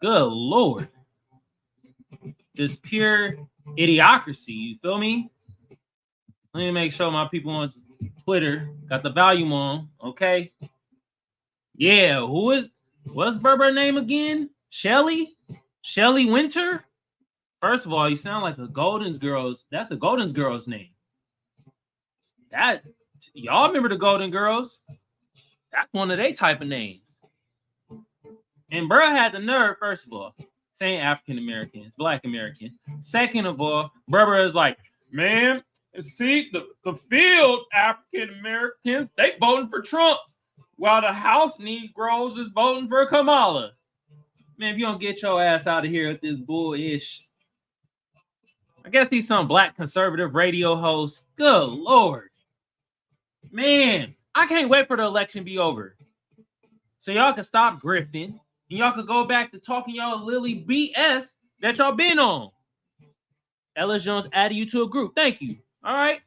Good Lord. Just pure idiocracy. You feel me? Let me make sure my people on Twitter got the volume on. Okay. Yeah. What's Berber name again? Shelley Wynter? First of all, you sound like a Golden Girls. That's a Golden Girls name. That y'all remember the Golden Girls? That's one of they type of names. And bro had the nerve, first of all, saying African Americans, Black American. Second of all, Berber is like, man, see, the field African Americans, they voting for Trump, while the House Negroes is voting for Kamala. Man, if you don't get your ass out of here with this bullish. I guess he's some black conservative radio host. Good Lord. Man, I can't wait for the election to be over. So y'all can stop grifting. And y'all could go back to talking y'all lily BS that y'all been on. Ellis Jones added you to a group. Thank you. All right.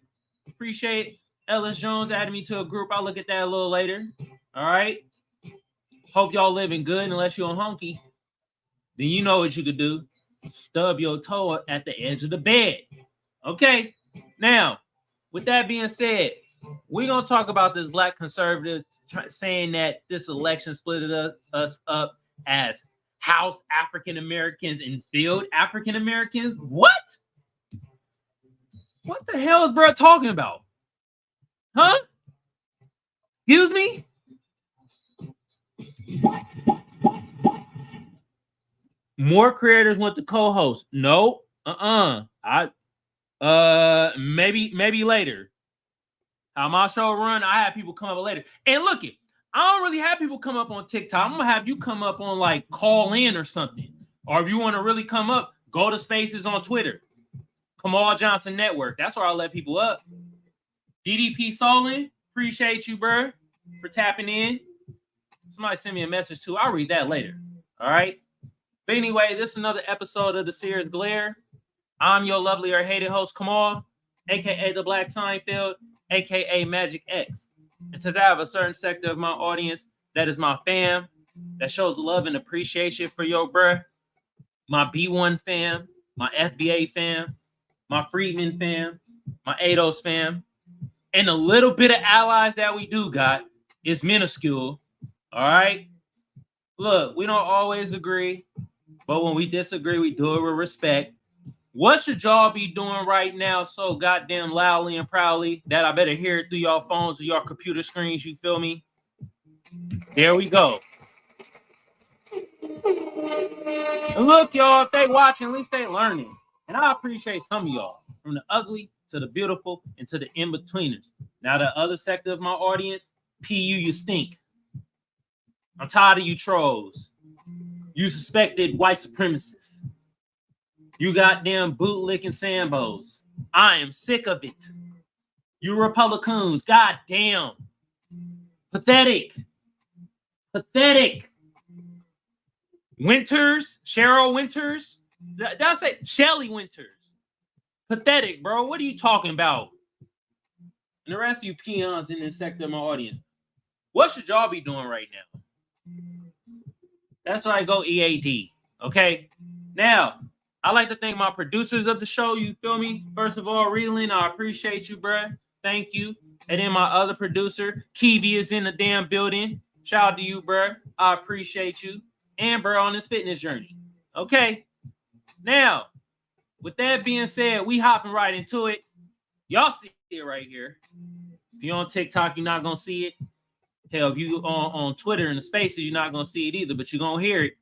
Appreciate Ellis Jones adding me to a group. I'll look at that a little later. All right. Hope y'all living good unless you're on honky. Then you know what you could do. Stub your toe at the edge of the bed. Okay. Now, with that being said, we're going to talk about this black conservative saying that this election split us up as House African Americans and field African Americans. What? What the hell is bro talking about? Huh? Excuse me? More creators went to co-host. No. Maybe later. How my show run, I have people come up later. And look it, I don't really have people come up on TikTok. I'm gonna have you come up on like call in or something. Or if you want to really come up, go to Spaces on Twitter. Kamal Johnson Network. That's where I'll let people up. DDP Solon, appreciate you, bro, for tapping in. Somebody send me a message too. I'll read that later. All right. But anyway, this is another episode of the Seers Glare. I'm your lovely or hated host, Kamal, aka the Black Seinfeld, aka Magic X. And since I have a certain sector of my audience that is my fam, that shows love and appreciation for your bruh, my B1 fam, my FBA fam, my Freedman fam, my ADOS fam, and a little bit of allies that we do got is minuscule. All right? Look, we don't always agree, but when we disagree, we do it with respect. What should y'all be doing right now so goddamn loudly and proudly that I better hear it through y'all phones or your computer screens, you feel me? There we go. And look, y'all, if they watching, at least they learning. And I appreciate some of y'all, from the ugly to the beautiful and to the in-betweeners. Now, the other sector of my audience, PU, you stink. I'm tired of you trolls. You suspected white supremacists. You goddamn bootlicking Sambos. I am sick of it. You Republicans, goddamn. Pathetic. Pathetic. Winters, Cheryl Winters. That's it. Shelley Winters. Pathetic, bro. What are you talking about? And the rest of you peons in this sector of my audience, what should y'all be doing right now? That's why I go EAD. Okay? Now, I like to thank my producers of the show. You feel me? First of all, Reeling, I appreciate you, bruh. Thank you. And then my other producer, Kiveon, is in the damn building. Shout out to you, bruh. I appreciate you. And, bruh, on this fitness journey. Okay? Now, with that being said, we hopping right into it. Y'all see it right here. If you're on TikTok, you're not going to see it. Hell, if you on Twitter and the Spaces, you're not going to see it either, but you're going to hear it.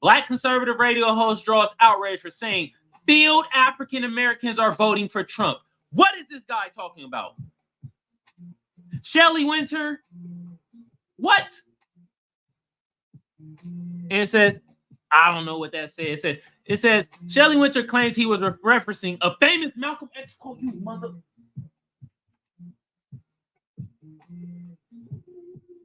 Black conservative radio host draws outrage for saying field African Americans are voting for Trump. What is this guy talking about? Shelley Wynter? What? And it says, I don't know what that says. It says Shelley Wynter claims he was referencing a famous Malcolm X quote, you mother.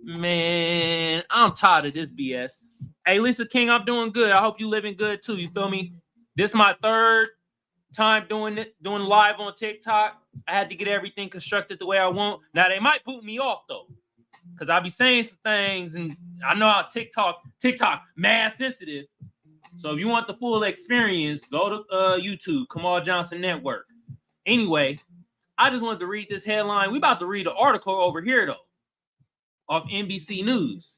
Man, I'm tired of this BS. Hey, Lisa King, I'm doing good. I hope you living good too. You feel me? This is my third time doing live on TikTok. I had to get everything constructed the way I want. Now they might boot me off though, because I be saying some things, and I know how TikTok mad sensitive. So if you want the full experience, go to YouTube, Kamal Johnson Network. Anyway, I just wanted to read this headline. We about to read an article over here, though, off NBC News.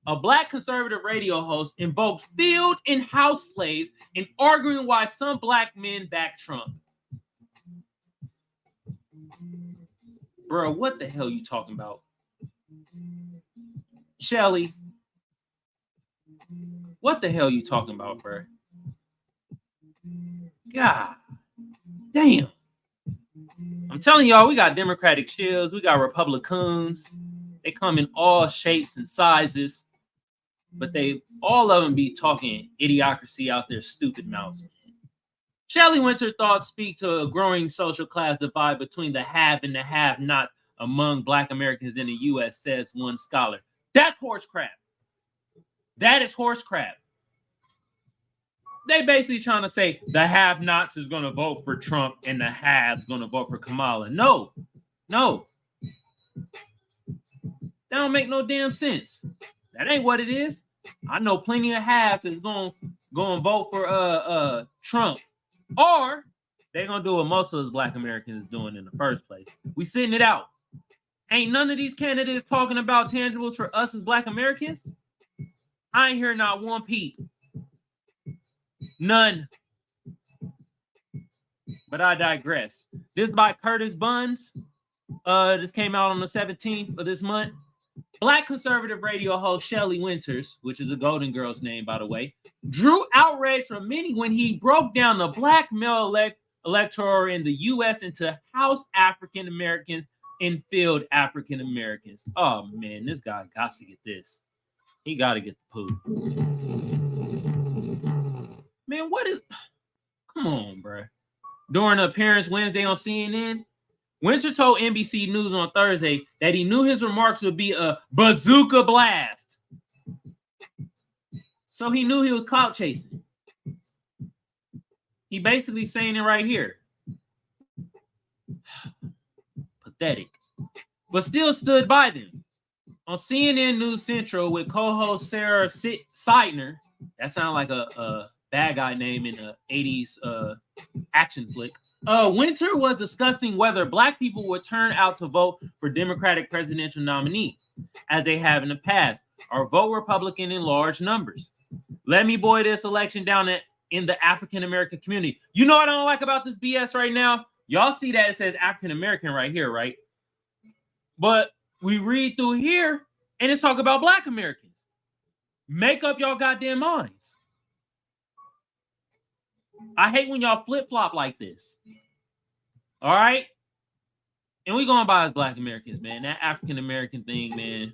A black conservative radio host invoked field and house slaves in arguing why some black men back Trump. Bro, what the hell you talking about? Shelley, what the hell you talking about, bro? God damn. I'm telling y'all, we got Democratic shills, we got Republicans. They come in all shapes and sizes, but they all of them be talking idiocracy out their stupid mouths. Shelley Wynter thoughts speak to a growing social class divide between the have and the have-nots among Black Americans in the U.S., says one scholar. That's horse crap. That is horse crap. They basically trying to say the have-nots is going to vote for Trump and the haves going to vote for Kamala. No. That don't make no damn sense. That ain't what it is. I know plenty of haves is going to vote for Trump. Or they're going to do what most of us Black Americans is doing in the first place. We sitting it out. Ain't none of these candidates talking about tangibles for us as Black Americans. I ain't hear not one peep. None. But I digress. This by Curtis Buns. This came out on the 17th of this month. Black conservative radio host Shelley Wynter, which is a Golden Girl's name, by the way, drew outrage from many when he broke down the black male electoral in the U.S. into House African Americans and field African Americans. Oh, man, this guy got to get this. He got to get the poop. Man, what is... Come on, bro. During an appearance Wednesday on CNN, Wynter told NBC News on Thursday that he knew his remarks would be a bazooka blast. So he knew he was clout chasing. He basically saying it right here. Pathetic. But still stood by them. On CNN News Central with co-host Sarah Seidner, that sounds like a bad guy name in the 80s action flick. Wynter was discussing whether Black people would turn out to vote for Democratic presidential nominee, as they have in the past, or vote Republican in large numbers. Let me boil this election down in the African American community. You know what I don't like about this BS right now? Y'all see that it says African American right here, right? But we read through here, and it's talking about Black Americans. Make up y'all goddamn minds. I hate when y'all flip-flop like this. All right? And we going by as Black Americans, man. That African-American thing, man.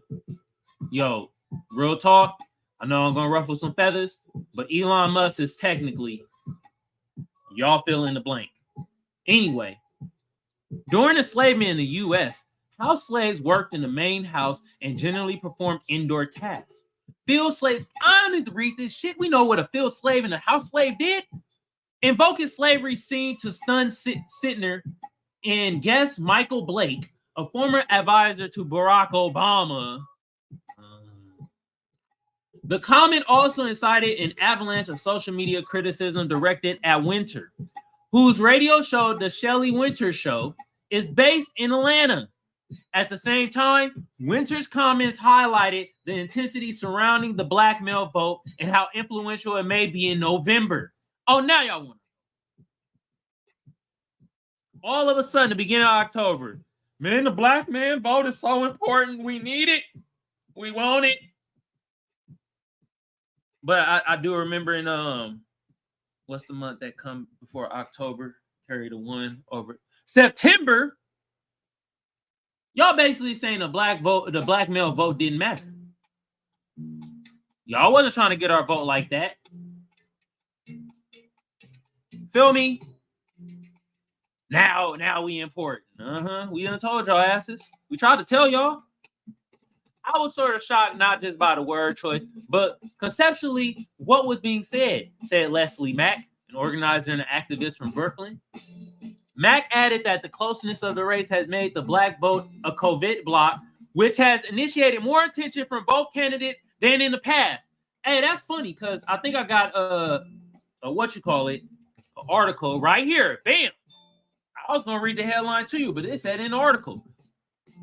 Yo, real talk. I know I'm going to ruffle some feathers, but Elon Musk is technically, y'all fill in the blank. Anyway, during enslavement in the U.S., house slaves worked in the main house and generally performed indoor tasks. Field slaves, I don't need to read this shit. We know what a field slave and a house slave did. Invoking slavery seemed to stun Sittner and guest Michael Blake, a former advisor to Barack Obama. The comment also incited an avalanche of social media criticism directed at Wynter, whose radio show, The Shelley Wynter Show, is based in Atlanta. At the same time, Wynter's comments highlighted the intensity surrounding the Black male vote and how influential it may be in November. Oh, now y'all want it. All of a sudden, the beginning of October, man, the Black man vote is so important. We need it. We want it. But I do remember in what's the month that come before October? Carry the one over September. Y'all basically saying the Black male vote didn't matter. Y'all wasn't trying to get our vote like that. Feel me? Now we important. We done told y'all asses. We tried to tell y'all. I was sort of shocked, not just by the word choice, but conceptually what was being said, said Leslie Mack, an organizer and an activist from Brooklyn. Mack added that the closeness of the race has made the Black vote a COVID block, which has initiated more attention from both candidates than in the past. Hey, that's funny because I think I got an article right here. Bam. I was gonna read the headline to you, but it said in the article,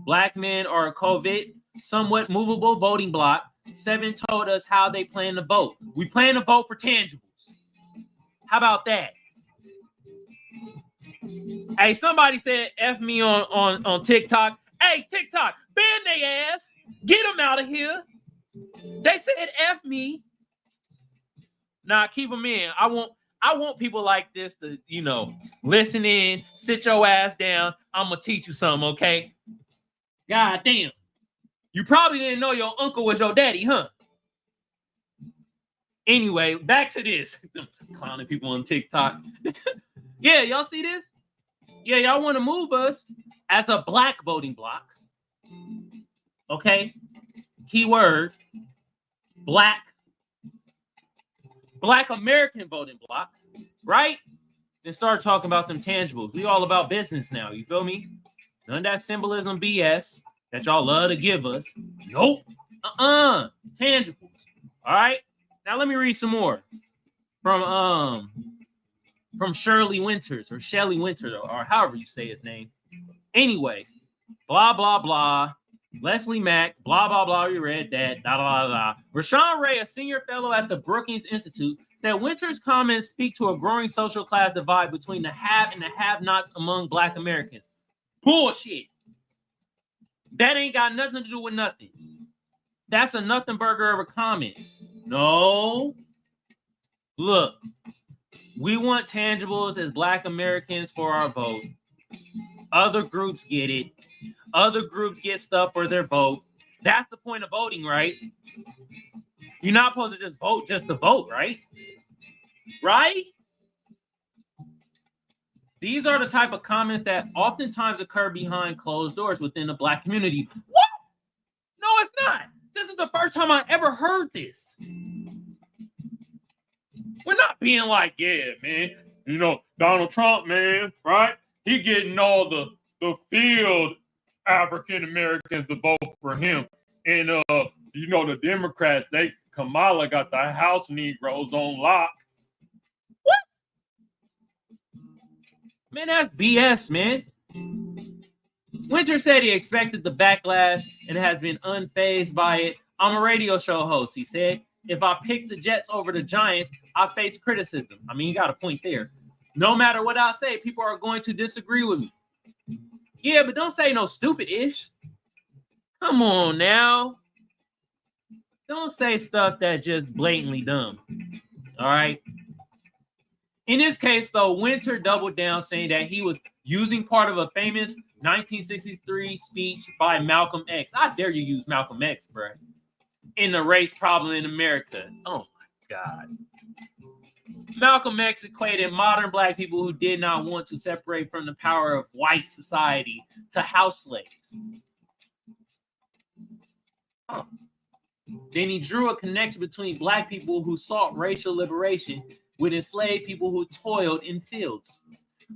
Black men are a COVID, somewhat movable voting bloc. 7 told us how they plan to vote. We plan to vote for tangibles. How about that? Hey, somebody said F me on TikTok. Hey, TikTok, ban they ass. Get them out of here. They said F me. Nah, keep them in. I want people like this to, listen in, sit your ass down. I'm going to teach you something, okay? God damn. You probably didn't know your uncle was your daddy, huh? Anyway, back to this. Clowning people on TikTok. Yeah, y'all see this? Yeah, y'all want to move us as a black voting bloc. Okay? Keyword, black American voting bloc, right? Then start talking about them tangibles. We all about business now, you feel me? None of that symbolism BS that y'all love to give us. Nope. Tangibles. All right? Now let me read some more from Shelley Wynter or however you say his name. Anyway, blah, blah, blah. Leslie Mack, blah, blah, blah. We read that. Da, da, da, da. Rashawn Ray, a senior fellow at the Brookings Institute, said Winter's comments speak to a growing social class divide between the have and the have-nots among Black Americans. Bullshit. That ain't got nothing to do with nothing. That's a nothing burger of a comment. No. Look, we want tangibles as Black Americans for our vote. Other groups get it. Other groups get stuff for their vote. That's the point of voting, right? You're not supposed to just to vote, right? Right? These are the type of comments that oftentimes occur behind closed doors within the Black community. What? No, it's not. This is the first time I ever heard this. We're not being like, yeah, man, Donald Trump, man, right? He getting all the field African Americans to vote for him. And the Democrats, Kamala got the House Negroes on lock. What? Man, that's BS, man. Winter said he expected the backlash and has been unfazed by it. I'm a radio show host, he said. If I pick the Jets over the Giants, I face criticism. I mean, you got a point there. No matter what I say, people are going to disagree with me. Yeah, but don't say no stupid-ish. Come on now. Don't say stuff that's just blatantly dumb. All right? In this case, though, Winter doubled down, saying that he was using part of a famous 1963 speech by Malcolm X. I dare you use Malcolm X, bro. In the race problem in America. Oh, my God. Malcolm X equated modern Black people who did not want to separate from the power of white society to house slaves. Oh. Then he drew a connection between Black people who sought racial liberation with enslaved people who toiled in fields,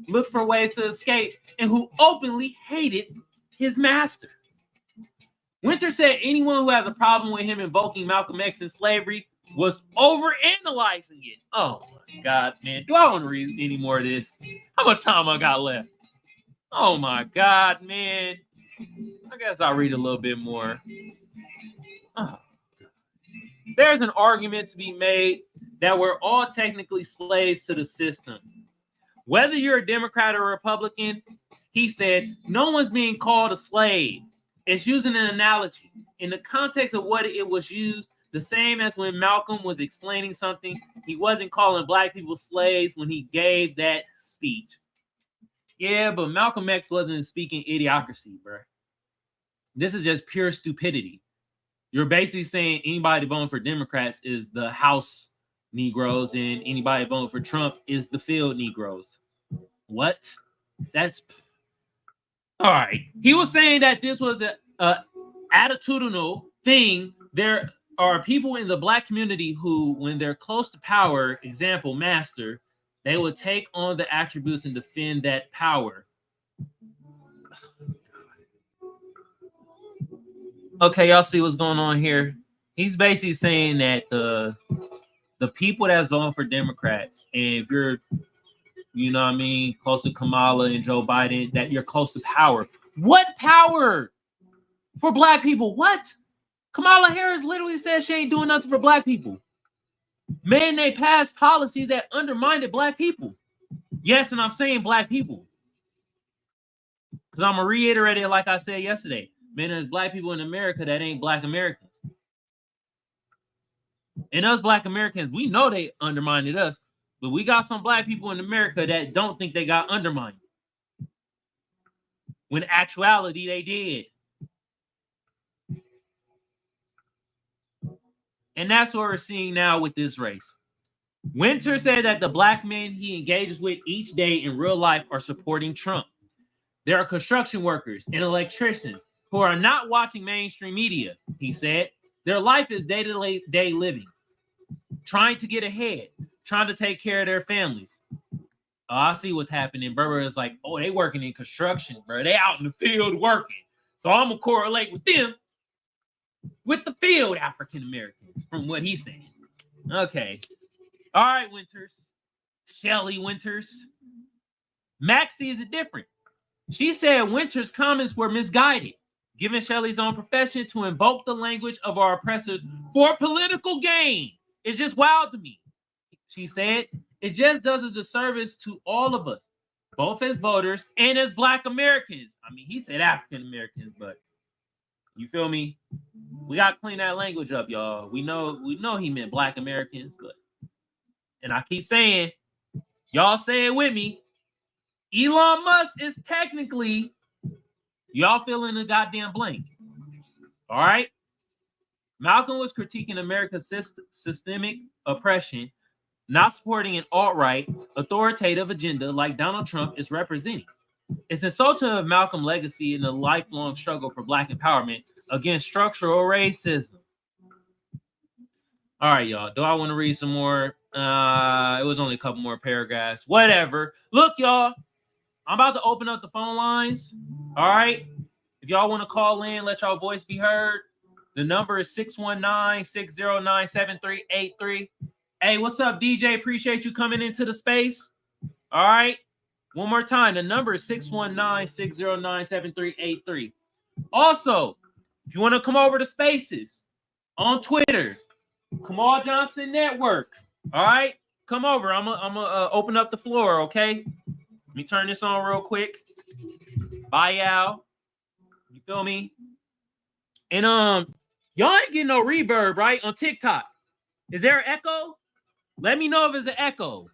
looked for ways to escape, and who openly hated his master. Winter said anyone who has a problem with him invoking Malcolm X and slavery was overanalyzing it. Oh my God, man. Do I want to read any more of this? How much time I got left? Oh my God, man. I guess I'll read a little bit more. Oh. There's an argument to be made that we're all technically slaves to the system. Whether you're a Democrat or Republican, he said, no one's being called a slave. It's using an analogy. In the context of what it was used, the same as when Malcolm was explaining something, he wasn't calling Black people slaves when he gave that speech. Yeah, but Malcolm X wasn't speaking idiocracy, bro. This is just pure stupidity. You're basically saying anybody voting for Democrats is the House Negroes and anybody voting for Trump is the field Negroes. What? That's... All right. He was saying that this was a attitudinal thing. There are people in the Black community who, when they're close to power, example, master, they would take on the attributes and defend that power. Okay, y'all see what's going on here. He's basically saying that the people that's voting for Democrats, and if you're, you know what I mean, close to Kamala and Joe Biden, that you're close to power. What power for black people? What? Kamala Harris literally said she ain't doing nothing for black people. Man, they passed policies that undermined black people. Yes, and I'm saying black people. Because I'm going to reiterate it like I said yesterday. Man, there's black people in America that ain't black Americans. And us black Americans, we know they undermined us, but we got some black people in America that don't think they got undermined. When in actuality, they did. And that's what we're seeing now with this race. Wynter said that the black men he engages with each day in real life are supporting Trump. There are construction workers and electricians who are not watching mainstream media, he said. Their life is day-to-day living, trying to get ahead, trying to take care of their families. Oh, I see what's happening. Berber is like, oh, they working in construction, bro. They out in the field working. So I'm going to correlate with them, with the field African Americans, from what he's saying. Okay. All right, Winters. Shelley Winters. Max sees it different. She said Winter's comments were misguided, given Shelley's own profession to invoke the language of our oppressors for political gain. It's just wild to me. She said, it just does a disservice to all of us, both as voters and as black Americans. I mean, he said African Americans, but you feel me? We got to clean that language up, y'all. We know he meant black Americans, but, and I keep saying, y'all say it with me, Elon Musk is technically, y'all fill in the goddamn blank. All right? Malcolm was critiquing America's systemic oppression, not supporting an alt-right, authoritative agenda like Donald Trump is representing. It's insulting of Malcolm's legacy in the lifelong struggle for black empowerment against structural racism. All right, y'all. Do I want to read some more? It was only a couple more paragraphs. Whatever. Look, y'all. I'm about to open up the phone lines. All right. If y'all want to call in, let y'all voice be heard. The number is 619-609-7383. Hey, what's up, DJ? Appreciate you coming into the space. All right. One more time. The number is 619-609-7383. Also, if you want to come over to Spaces on Twitter, Kamal Johnson Network. All right. Come over. I'm gonna open up the floor, okay? Let me turn this on real quick. Bye, Al. You feel me? And y'all ain't getting no reverb, right? On TikTok. Is there an echo? Let me know if it's an echo.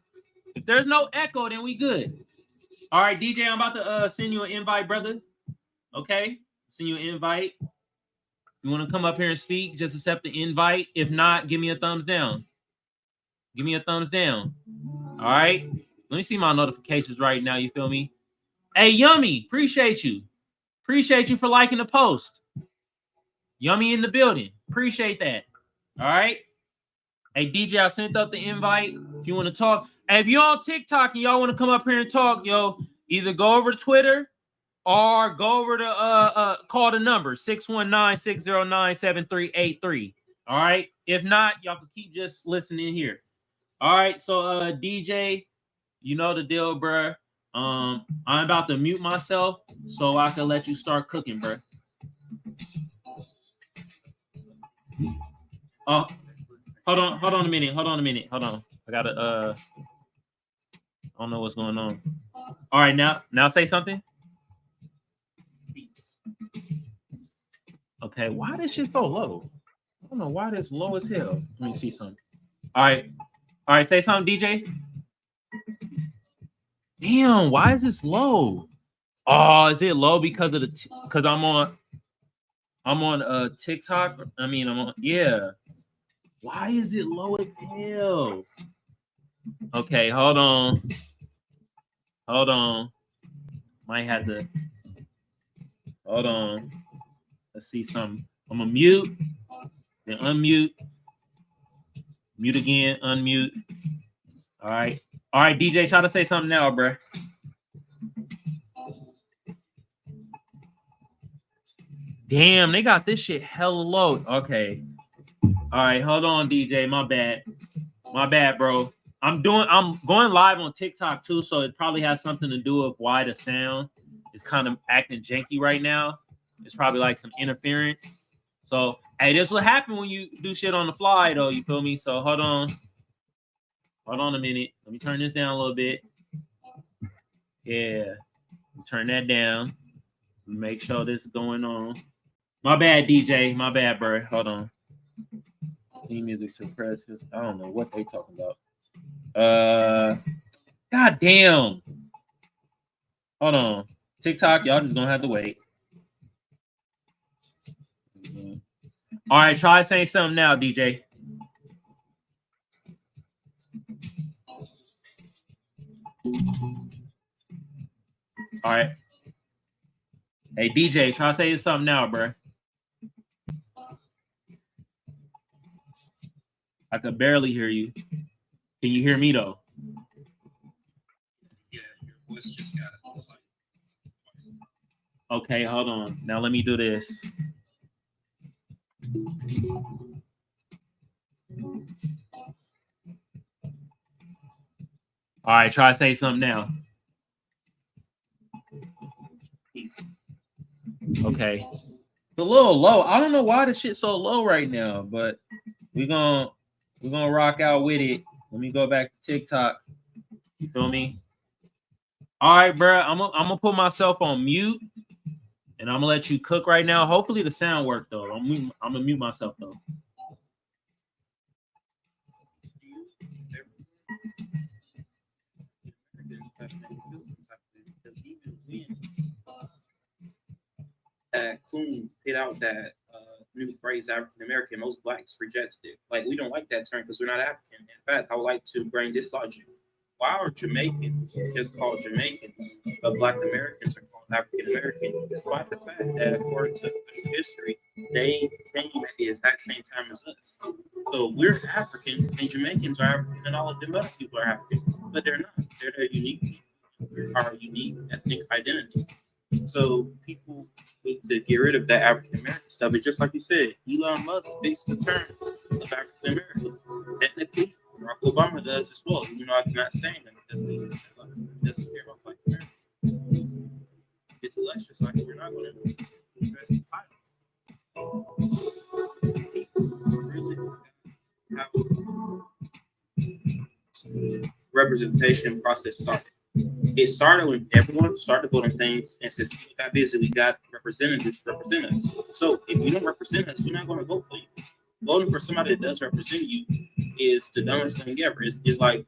If there's no echo, then we good. All right, DJ, I'm about to send you an invite, brother. Okay? Send you an invite. You want to come up here and speak, just accept the invite. If not, give me a thumbs down. Give me a thumbs down. All right? Let me see my notifications right now. You feel me? Hey, Yummy, appreciate you. Appreciate you for liking the post. Yummy in the building. Appreciate that. All right? Hey, DJ, I sent up the invite. If you want to talk. Hey, if you're on TikTok and y'all want to come up here and talk, yo, either go over to Twitter or go over to call the number 619-609-7383. All right? If not, y'all can keep just listening here. All right, so DJ, you know the deal, bruh. I'm about to mute myself so I can let you start cooking, bruh. Oh, hold on a minute. Hold on. I gotta I don't know what's going on. All right, now say something. Okay, why this shit so low? I don't know why this low as hell. Let me see something. All right, say something, DJ. Damn, why is this low? Oh, is it low because of because I'm on TikTok? I mean, yeah. Why is it low as hell? Okay, hold on. Might have to. Hold on. Let's see something. I'm gonna mute, then unmute, mute again, unmute. All right, DJ, try to say something now, bro. Damn, they got this shit hella low. Okay. All right, hold on, DJ. My bad, bro. I'm going live on TikTok too, so it probably has something to do with why the sound is kind of acting janky right now. It's probably like some interference. So, hey, this will happen when you do shit on the fly, though. You feel me? So, hold on a minute. Let me turn this down a little bit. Yeah, turn that down. Make sure this is going on. My bad, DJ. My bad, bro. Hold on. Theme music suppressed. I don't know what they talking about. God damn. Hold on. TikTok, y'all just gonna have to wait. All right, try saying something now, DJ. All right. Hey, DJ, try saying something now, bro. I could barely hear you. Can you hear me, though? Yeah, your voice just got it. Okay, hold on. Now let me do this. All right, try to say something now. Okay. It's a little low. I don't know why the shit's so low right now, but we're gonna rock out with it. Let me go back to TikTok. You feel me? All right, bro. I'm gonna put myself on mute, and I'm gonna let you cook right now. Hopefully the sound worked though. I'm gonna mute myself though. Coon put out that new phrase African American, most blacks rejected it. Like, we don't like that term because we're not African. In fact, I would like to bring this logic. Why are Jamaicans just called Jamaicans, but Black Americans are called African American? Despite the fact that, according to official history, they came at the exact same time as us. So we're African, and Jamaicans are African, and all of them other people are African, but they're not. They're their unique, our unique ethnic identity. So people need to get rid of that African American stuff. And just like you said, Elon Musk fixed the term of African American. Technically, Barack Obama does as well. Even though I cannot stand him because he doesn't care about Black Americans. It's elections like we're not going to address the title. People really have representation process started. It started when everyone started voting things, and since people got busy, we got representatives to represent us. So if you don't represent us, we're not going to vote for you. Voting for somebody that does represent you is the dumbest thing ever. It's like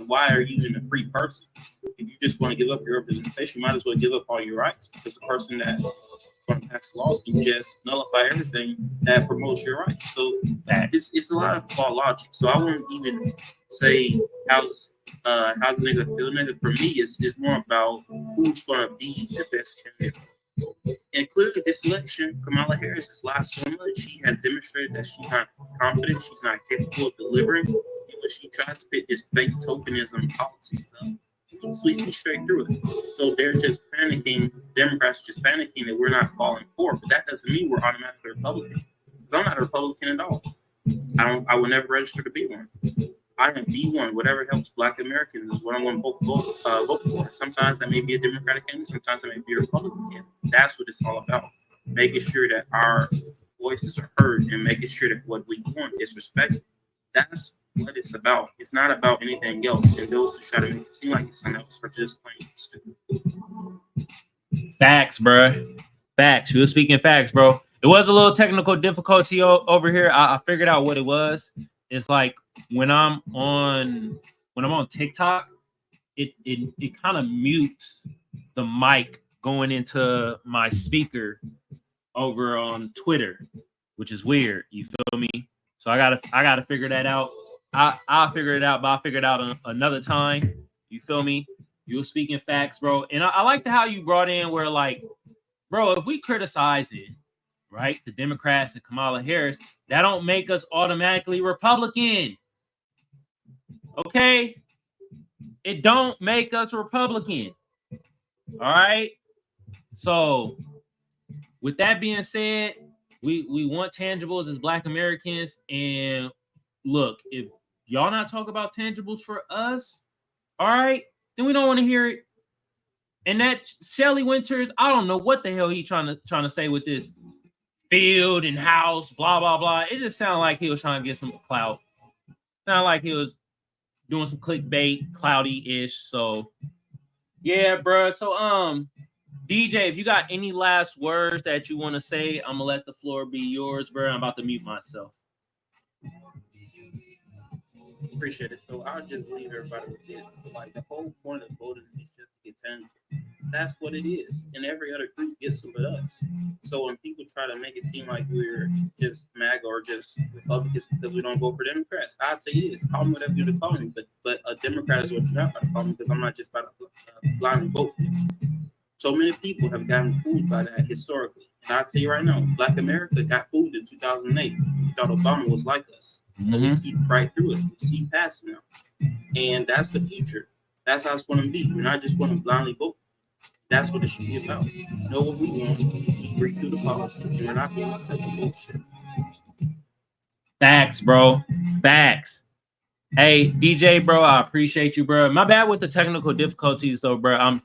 why are you even a free person? If you just want to give up your representation, you might as well give up all your rights, because the person that going to pass laws can just nullify everything that promotes your rights. So it's a lot of flawed logic. So I wouldn't even say how's the nigga feel. Nigga, for me, is more about who's going to be the best candidate. And clearly, this election, Kamala Harris has lied so much. She has demonstrated that she's not confident, she's not capable of delivering. And when she tries to fit this fake tokenism policy stuff, we see straight through it. So they're just panicking. Democrats are just panicking that we're not falling for. But that doesn't mean we're automatically Republican. Because I'm not a Republican at all. I will never register to be one. I am B1. Whatever helps Black Americans is what I'm going to vote for. Sometimes that may be a Democratic candidate. Sometimes that may be a Republican candidate. That's what it's all about. Making sure that our voices are heard and making sure that what we want is respected. That's what it's about. It's not about anything else. And those who try to make it seem like it's something else are just plain stupid. Facts, bro. Facts. You were speaking facts, bro. It was a little technical difficulty over here. I figured out what it was. It's like when I'm on TikTok, it kind of mutes the mic going into my speaker over on Twitter, which is weird. You feel me? So I gotta figure that out. I'll figure it out, but I'll figure it out another time. You feel me? You were speaking facts, bro. And I like how you brought in where, like, bro, if we criticize it, right, the Democrats and Kamala Harris, that don't make us automatically Republican. Okay? It don't make us Republican. All right? So, with that being said, We want tangibles as Black Americans. And look, if y'all not talk about tangibles for us, all right, then we don't want to hear it. And that Shelley Winters, I don't know what the hell he trying to say with this field and house, blah blah blah. It just sounded like he was trying to get some clout. Sounded like he was doing some clickbait, cloudy-ish. So yeah, bro. So DJ, if you got any last words that you want to say, I'm gonna let the floor be yours, bro. I'm about to mute myself. Appreciate it. So I'll just leave everybody with this. Like the whole point of voting is just to get tangibles. That's what it is. And every other group gets some of us. So when people try to make it seem like we're just MAGA or just Republicans because we don't vote for Democrats, I'll tell you this: call me whatever you want to call me, but a Democrat is what you're not about to call me because I'm not just about to blindly vote. So many people have gotten fooled by that historically. And I'll tell you right now, Black America got fooled in 2008. We thought Obama was like us. But we see right through it. We see past it now. And that's the future. That's how it's going to be. We're not just going to blindly vote. That's what it should be about. Know what we want. Just read through the policy. And we're not going to accept the bullshit. Facts, bro. Facts. Hey, DJ, bro, I appreciate you, bro. My bad with the technical difficulties, though, bro. I'm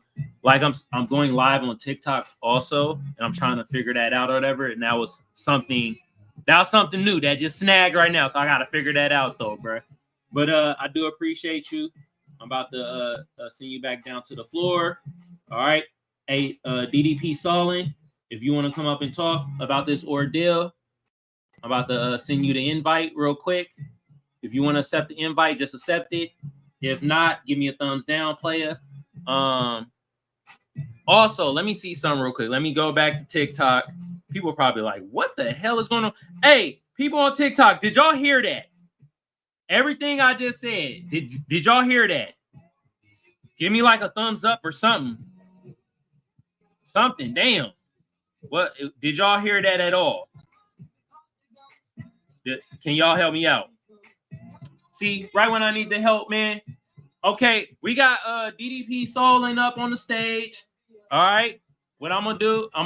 going live on TikTok also, and I'm trying to figure that out or whatever. And that was something new that just snagged right now. So I gotta figure that out though, bro. But I do appreciate you. I'm about to send you back down to the floor. All right. Hey, DDP Solon, if you want to come up and talk about this ordeal, I'm about to send you the invite real quick. If you want to accept the invite, just accept it. If not, give me a thumbs down, player. Also, let me see something real quick. Let me go back to TikTok. People are probably like, what the hell is going on? Hey, people on TikTok, did y'all hear that? Everything I just said, did y'all hear that? Give me like a thumbs up or something. Something, damn. What, did y'all hear that at all? Can y'all help me out? See, right when I need the help, man. Okay, we got DDP Solon up on the stage. All right. What I'm gonna do, I'm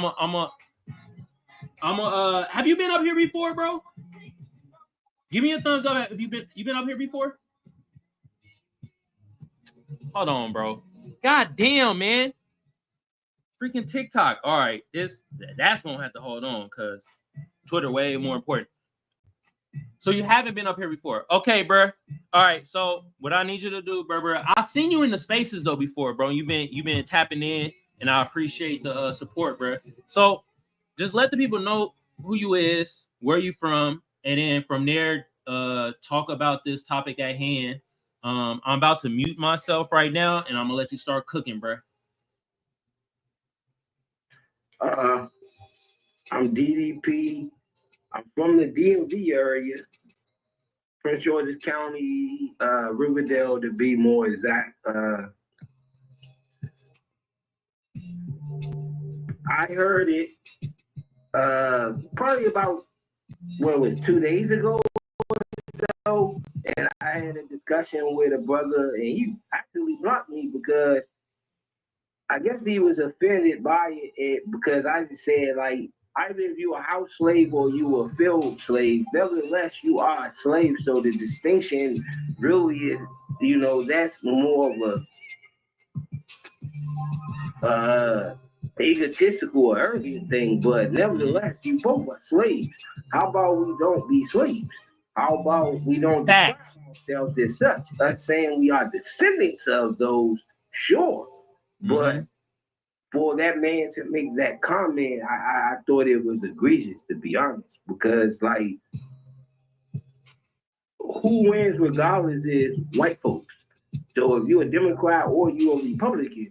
gonna have you been up here before, bro? Give me a thumbs up if you've been up here before. Hold on, bro. God damn, man. Freaking TikTok. All right, that's gonna have to hold on because Twitter way more important. So you haven't been up here before. Okay, bro. All right. So what I need you to do, bro, I've seen you in the spaces though before, bro. You've been tapping in, and I appreciate the support, bro. So just let the people know who you is, where you from, and then from there, talk about this topic at hand. I'm about to mute myself right now, and I'm gonna let you start cooking, bro. I'm DDP. I'm from the DMV area, Prince George's County, Riverdale to be more exact. I heard it probably about, 2 days ago or so, and I had a discussion with a brother, and he actually blocked me because I guess he was offended by it because I just said, like, either if you a house slave or you a field slave, nevertheless, you are a slave. So the distinction really is, that's more of a egotistical or arrogant thing. But nevertheless, you both are slaves. How about we don't be slaves? How about we don't describe ourselves as such? Us saying we are descendants of those, sure. But for that man to make that comment, I thought it was egregious, to be honest, because, like, who wins regardless is white folks. So if you're a Democrat or you're a Republican,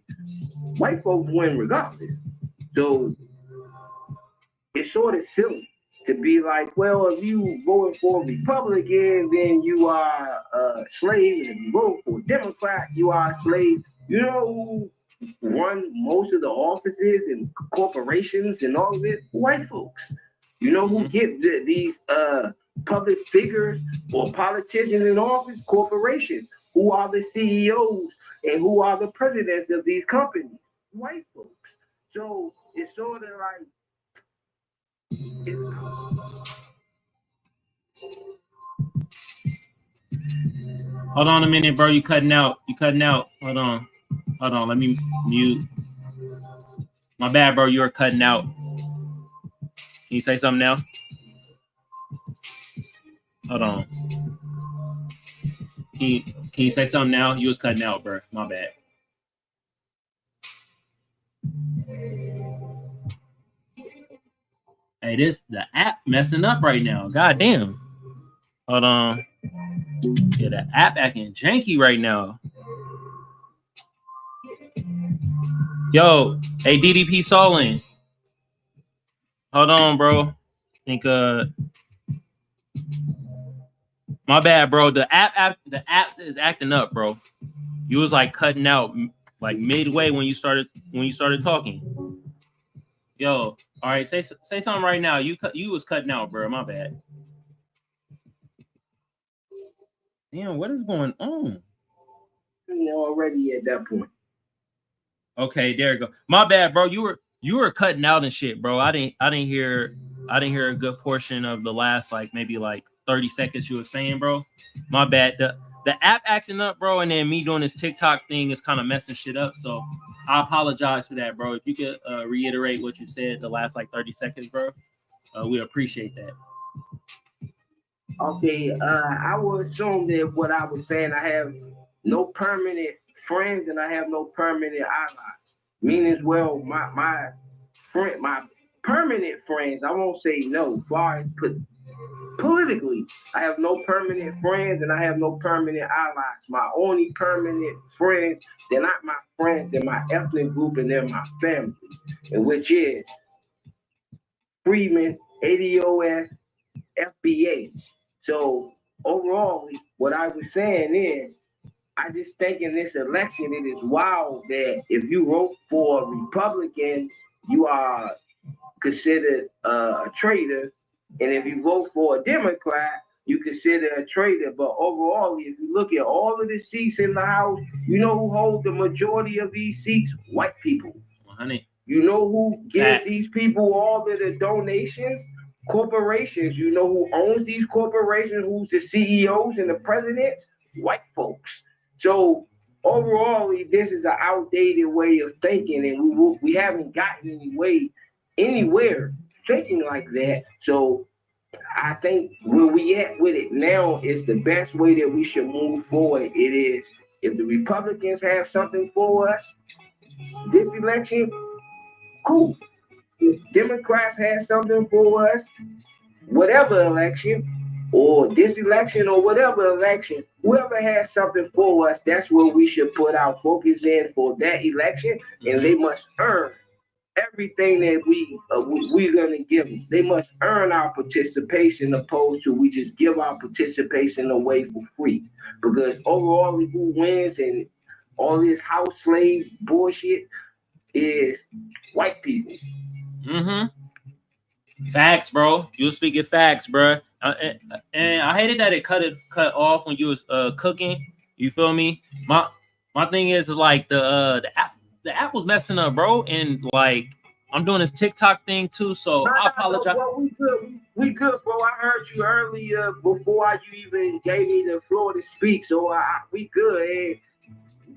white folks win regardless. So it's sort of silly to be like, well, if you vote for a Republican, then you are a slave. And if you vote for a Democrat, you are a slave. You know who run most of the offices and corporations and all of it? White folks. You know who get these public figures or politicians in office? Corporations. Who are the CEOs and who are the presidents of these companies? White folks. So it's sort of like, Hold on a minute, bro. You cutting out. Hold on. Let me mute. My bad, bro. You are cutting out. Can you say something now? Hold on. Can you say something now? You was cutting out, bro. My bad. Hey, the app messing up right now. God damn. Hold on. Yeah, the app acting janky right now. Yo, hey DDP Solin. Hold on, bro. I think my bad, bro. The app is acting up, bro. You was like cutting out like midway when you started talking. Yo, all right, say something right now. You was cutting out, bro. My bad. Damn, what is going on? You're already at that point. Okay, there you go. My bad, bro. You were cutting out and shit, bro. I didn't hear a good portion of the last maybe 30 seconds you were saying, bro. My bad. The app acting up, bro, and then me doing this TikTok thing is kind of messing shit up. So I apologize for that, bro. If you could reiterate what you said the last 30 seconds, bro, we appreciate that. Okay, I would assume that what I was saying, I have no permanent friends and I have no permanent allies. Meaning, well, my permanent friends, I won't say no. As far as politically, I have no permanent friends and I have no permanent allies. My only permanent friends, they're not my friends, they're my ethnic group and they're my family, and which is Freeman, ADOS, FBA. So overall, what I was saying is, I just think in this election, it is wild that if you vote for a Republican, you are considered a traitor. And if you vote for a Democrat, you consider a traitor. But overall, if you look at all of the seats in the House, you know who holds the majority of these seats? White people. Honey. You know who gives these people all of the donations? Corporations. You know who owns these corporations? Who's the CEOs and the presidents? White folks. So overall, this is an outdated way of thinking, and we haven't gotten anywhere thinking like that. So I think where we at with it now is the best way that we should move forward. It is if the Republicans have something for us this election, cool. If Democrats have something for us, whatever election, or this election, or whatever election, whoever has something for us, that's where we should put our focus in for that election, and they must earn everything that we're gonna give them. They must earn our participation, opposed to we just give our participation away for free. Because overall, who wins and all this house slave bullshit is white people. Facts, bro. You was speaking facts, bro. And I hated that it cut off when you was cooking. You feel me? My thing is the app was messing up, bro. And I'm doing this TikTok thing too, so I apologize. Well, we good, bro. I heard you earlier before you even gave me the floor to speak, so we good. And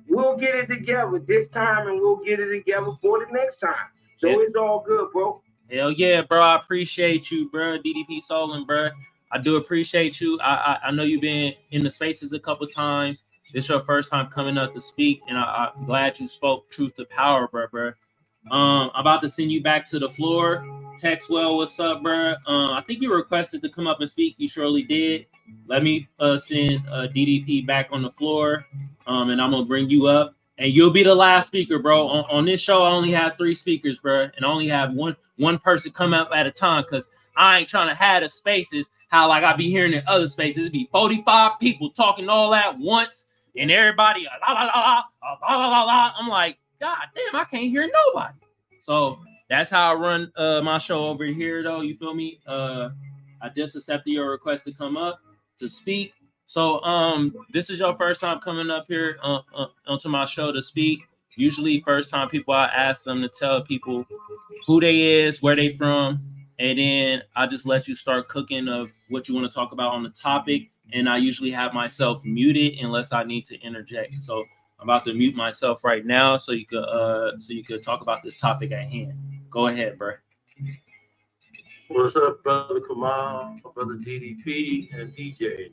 we'll get it together this time, and we'll get it together for the next time. So It's all good, bro. Hell yeah, bro. I appreciate you, bro. DDP Solon, bro. I do appreciate you. I know you've been in the spaces a couple times. This is your first time coming up to speak, and I'm glad you spoke truth to power, bro. I'm about to send you back to the floor. Texwell, what's up, bro? I think you requested to come up and speak. You surely did. Let me send DDP back on the floor, and I'm gonna bring you up, and you'll be the last speaker, bro. On this show, I only have 3 speakers, bro, and I only have one person come up at a time, because I ain't trying to have the spaces how I be hearing in other spaces. It'd be 45 people talking all at once, and everybody la la la la la la. I'm like, God damn, I can't hear nobody. So that's how I run my show over here, though. You feel me? I just accepted your request to come up to speak. So this is your first time coming up here onto my show to speak. Usually first time people, I ask them to tell people who they is, where they from, and then I just let you start cooking of what you want to talk about on the topic. And I usually have myself muted unless I need to interject. So I'm about to mute myself right now so you could talk about this topic at hand. Go ahead, bro. What's up, brother Kamal, brother DDP, and DJ?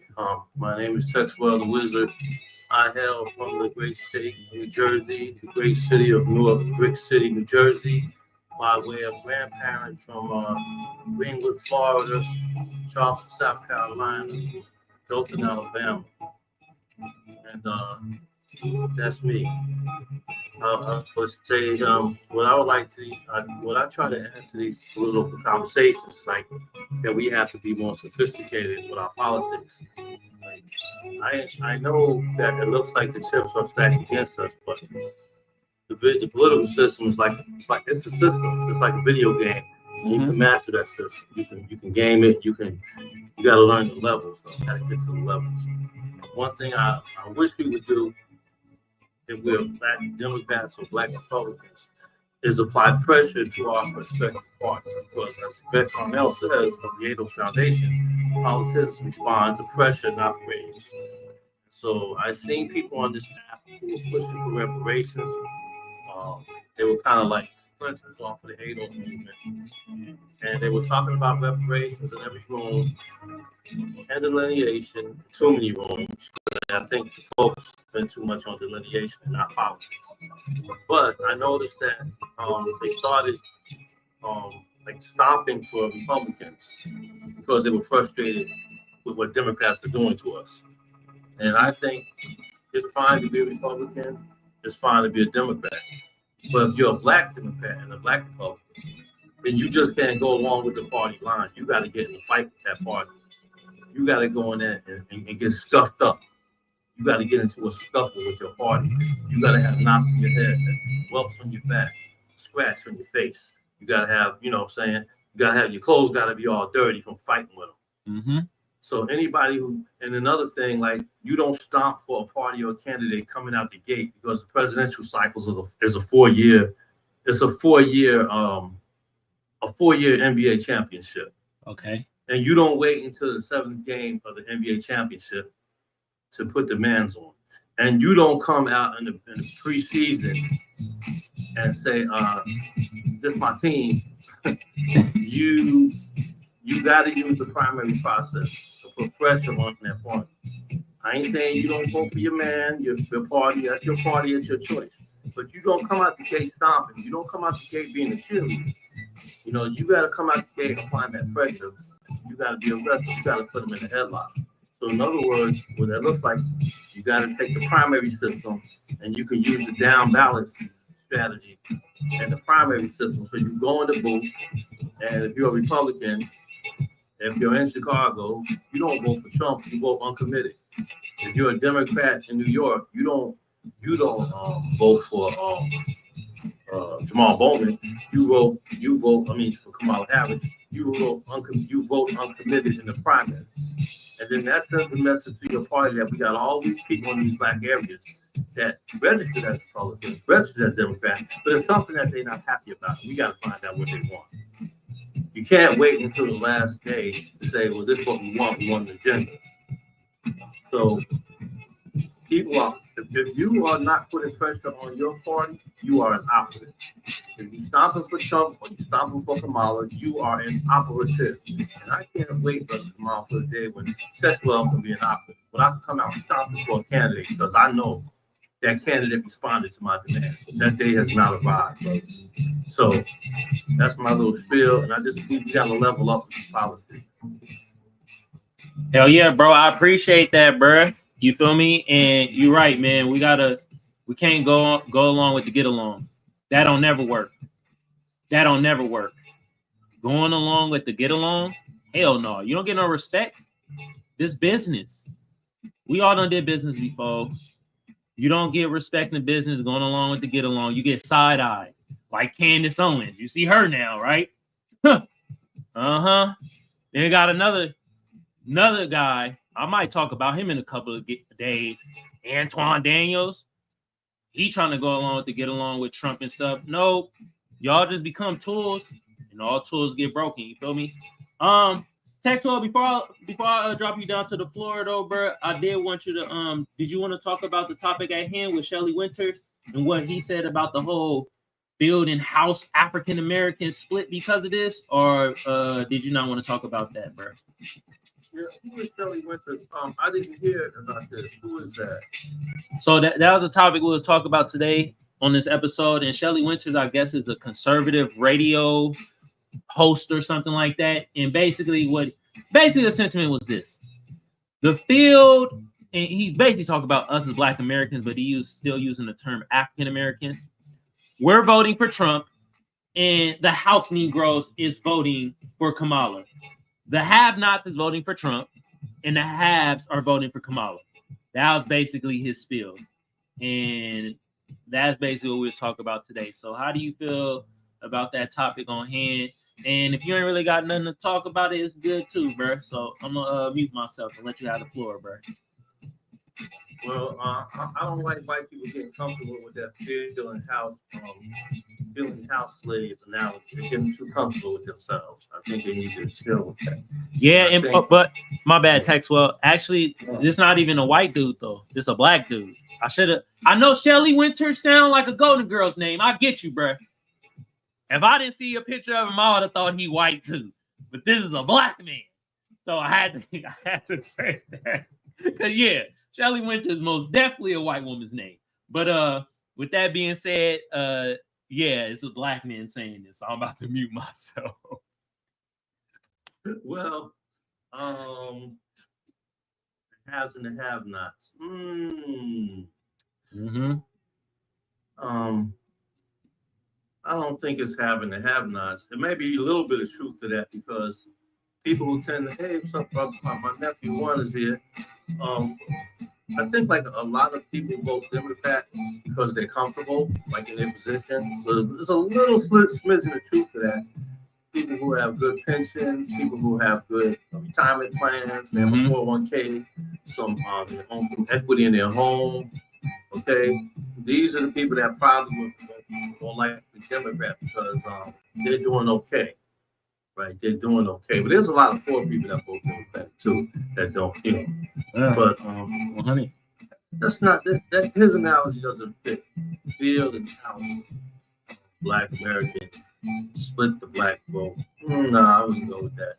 My name is Sexwell the Wizard. I hail from the great state of New Jersey, the great city of Newark, Brick City, New Jersey, by way of grandparents from Greenwood, Florida, Charleston, South Carolina, Dothan, Alabama, and that's me. I would say what I would like to, what I try to add to these political conversations, like that we have to be more sophisticated with our politics. Like, I know that it looks like the chips are stacked against us, but the political system is like it's a system. It's like a video game. And you can master that system. You can game it. You got to learn the levels. Though. You got to get to the levels. One thing I wish we would do, if we're black Democrats or black Republicans, is apply pressure to our respective parties. Because as Vet Carmel says of the Ados Foundation, politicians respond to pressure, not praise. So I've seen people on this app who were pushing for reparations. They were kind of like splinters off of the Ados movement. And they were talking about reparations in every room and delineation, too many rooms. I think the folks spend too much on delineation and not politics. But I noticed that they started like stopping for Republicans because they were frustrated with what Democrats were doing to us. And I think it's fine to be a Republican, it's fine to be a Democrat. But if you're a black Democrat and a black Republican, then you just can't go along with the party line. You got to get in a fight with that party. You got to go in there and get scuffed up. You got to get into a scuffle with your party. You got to have knots on your head, whelps on your back, scratch on your face. You got to have, you know what I'm saying? You got to have your clothes got to be all dirty from fighting with them. Mm-hmm. So anybody who, and another thing, like you don't stomp for a party or a candidate coming out the gate because the presidential cycles is a 4-year NBA championship. Okay. And you don't wait until the 7th game of the NBA championship to put demands on. And you don't come out in the preseason and say, this is my team. You got to use the primary process to put pressure on that party. I ain't saying you don't vote for your man, your party, that's your party, it's your choice. But you don't come out the gate stomping. You don't come out the gate being a cheerleader. You know, you got to come out the gate applying that pressure. You got to be aggressive. You got to put them in the headlock. So in other words, what that looks like, you got to take the primary system and you can use the down ballot strategy and the primary system. So you go in the booth, and if you're a Republican, if you're in Chicago, you don't vote for Trump, you vote uncommitted. If you're a Democrat in New York, you don't vote for Jamal Bowman. You vote. I mean, for Kamala Harris, you vote uncommitted in the primary. And then that sends a message to your party that we got all these people in these black areas that registered as Republicans, registered as Democrats, but it's something that they're not happy about. We got to find out what they want. You can't wait until the last day to say, well, this is what we want an agenda. So people are, if you are not putting pressure on your party, you are an operative. If you're stomping for Trump or you're stomping for Kamala, you are an operative. And I can't wait for Kamal for the day when Sexwell can be an operative. When I can come out stomping for a candidate because I know that candidate responded to my demand. That day has not arrived, bro. So that's my little spiel, and I just think we got to level up with politics. Hell yeah, bro. I appreciate that, bro. You feel me? And you're right, man. We can't go along with the get along. That don't never work. Going along with the get along, hell no. You don't get no respect. This business. We all done did business before. You don't get respect in business going along with the get along. You get side-eyed. Like Candace Owens. You see her now, right? Uh-huh. Then got another guy. I might talk about him in a couple of days. Antoine Daniels. He trying to go along with the get along with Trump and stuff. No, y'all just become tools. and all tools get broken. You feel me? Tech12, before I drop you down to the floor though, bro, I did want you to did you want to talk about the topic at hand with Shelley Wynter and what he said about the whole field and house African American split because of this, or did you not want to talk about that, bro? Yeah, who is Shelley Wynter? I didn't hear about this. Who is that? So that was the topic we was talking about today on this episode. And Shelley Wynter, I guess, is a conservative radio host or something like that. And basically the sentiment was this: the field, and he's basically talking about us as Black Americans, but still using the term African Americans. We're voting for Trump, and the House Negroes is voting for Kamala. The have-nots is voting for Trump, and the haves are voting for Kamala. That was basically his spiel. And that's basically what we was talking about today. So how do you feel about that topic on hand? And if you ain't really got nothing to talk about, it's good too, bro. So I'm going to mute myself and let you have the floor, bro. Well, I don't like white people getting comfortable with that feeling house slave analogy. They're getting too comfortable with themselves. I think they need to chill with that. Yeah, but my bad, Texwell. Actually, this not even a white dude though. This a black dude. I know Shelley Wynter sound like a Golden Girls name. I get you, bro. If I didn't see a picture of him, I would have thought he white too. But this is a black man, so I had to say that. Cause yeah, Shelley Wynter is most definitely a white woman's name. But with that being said, yeah, it's a black man saying this, so I'm about to mute myself. Well, haves and the have-nots. I don't think it's having the have-nots. There may be a little bit of truth to that because people who tend to, hey, what's up, brother? My nephew Juan is here. I think like a lot of people vote Democrat because they're comfortable, like in their position. So there's a little smidgen of truth to that. People who have good pensions, people who have good retirement plans, they have a 401k, some equity in their home. Okay, these are the people that probably won't like the Democrat because they're doing okay, right? They're doing okay, but there's a lot of poor people that vote Democrat too that don't, But honey, that's not that. His analogy doesn't fit. Field and house, Black American, split the black vote. No, I wouldn't go with that.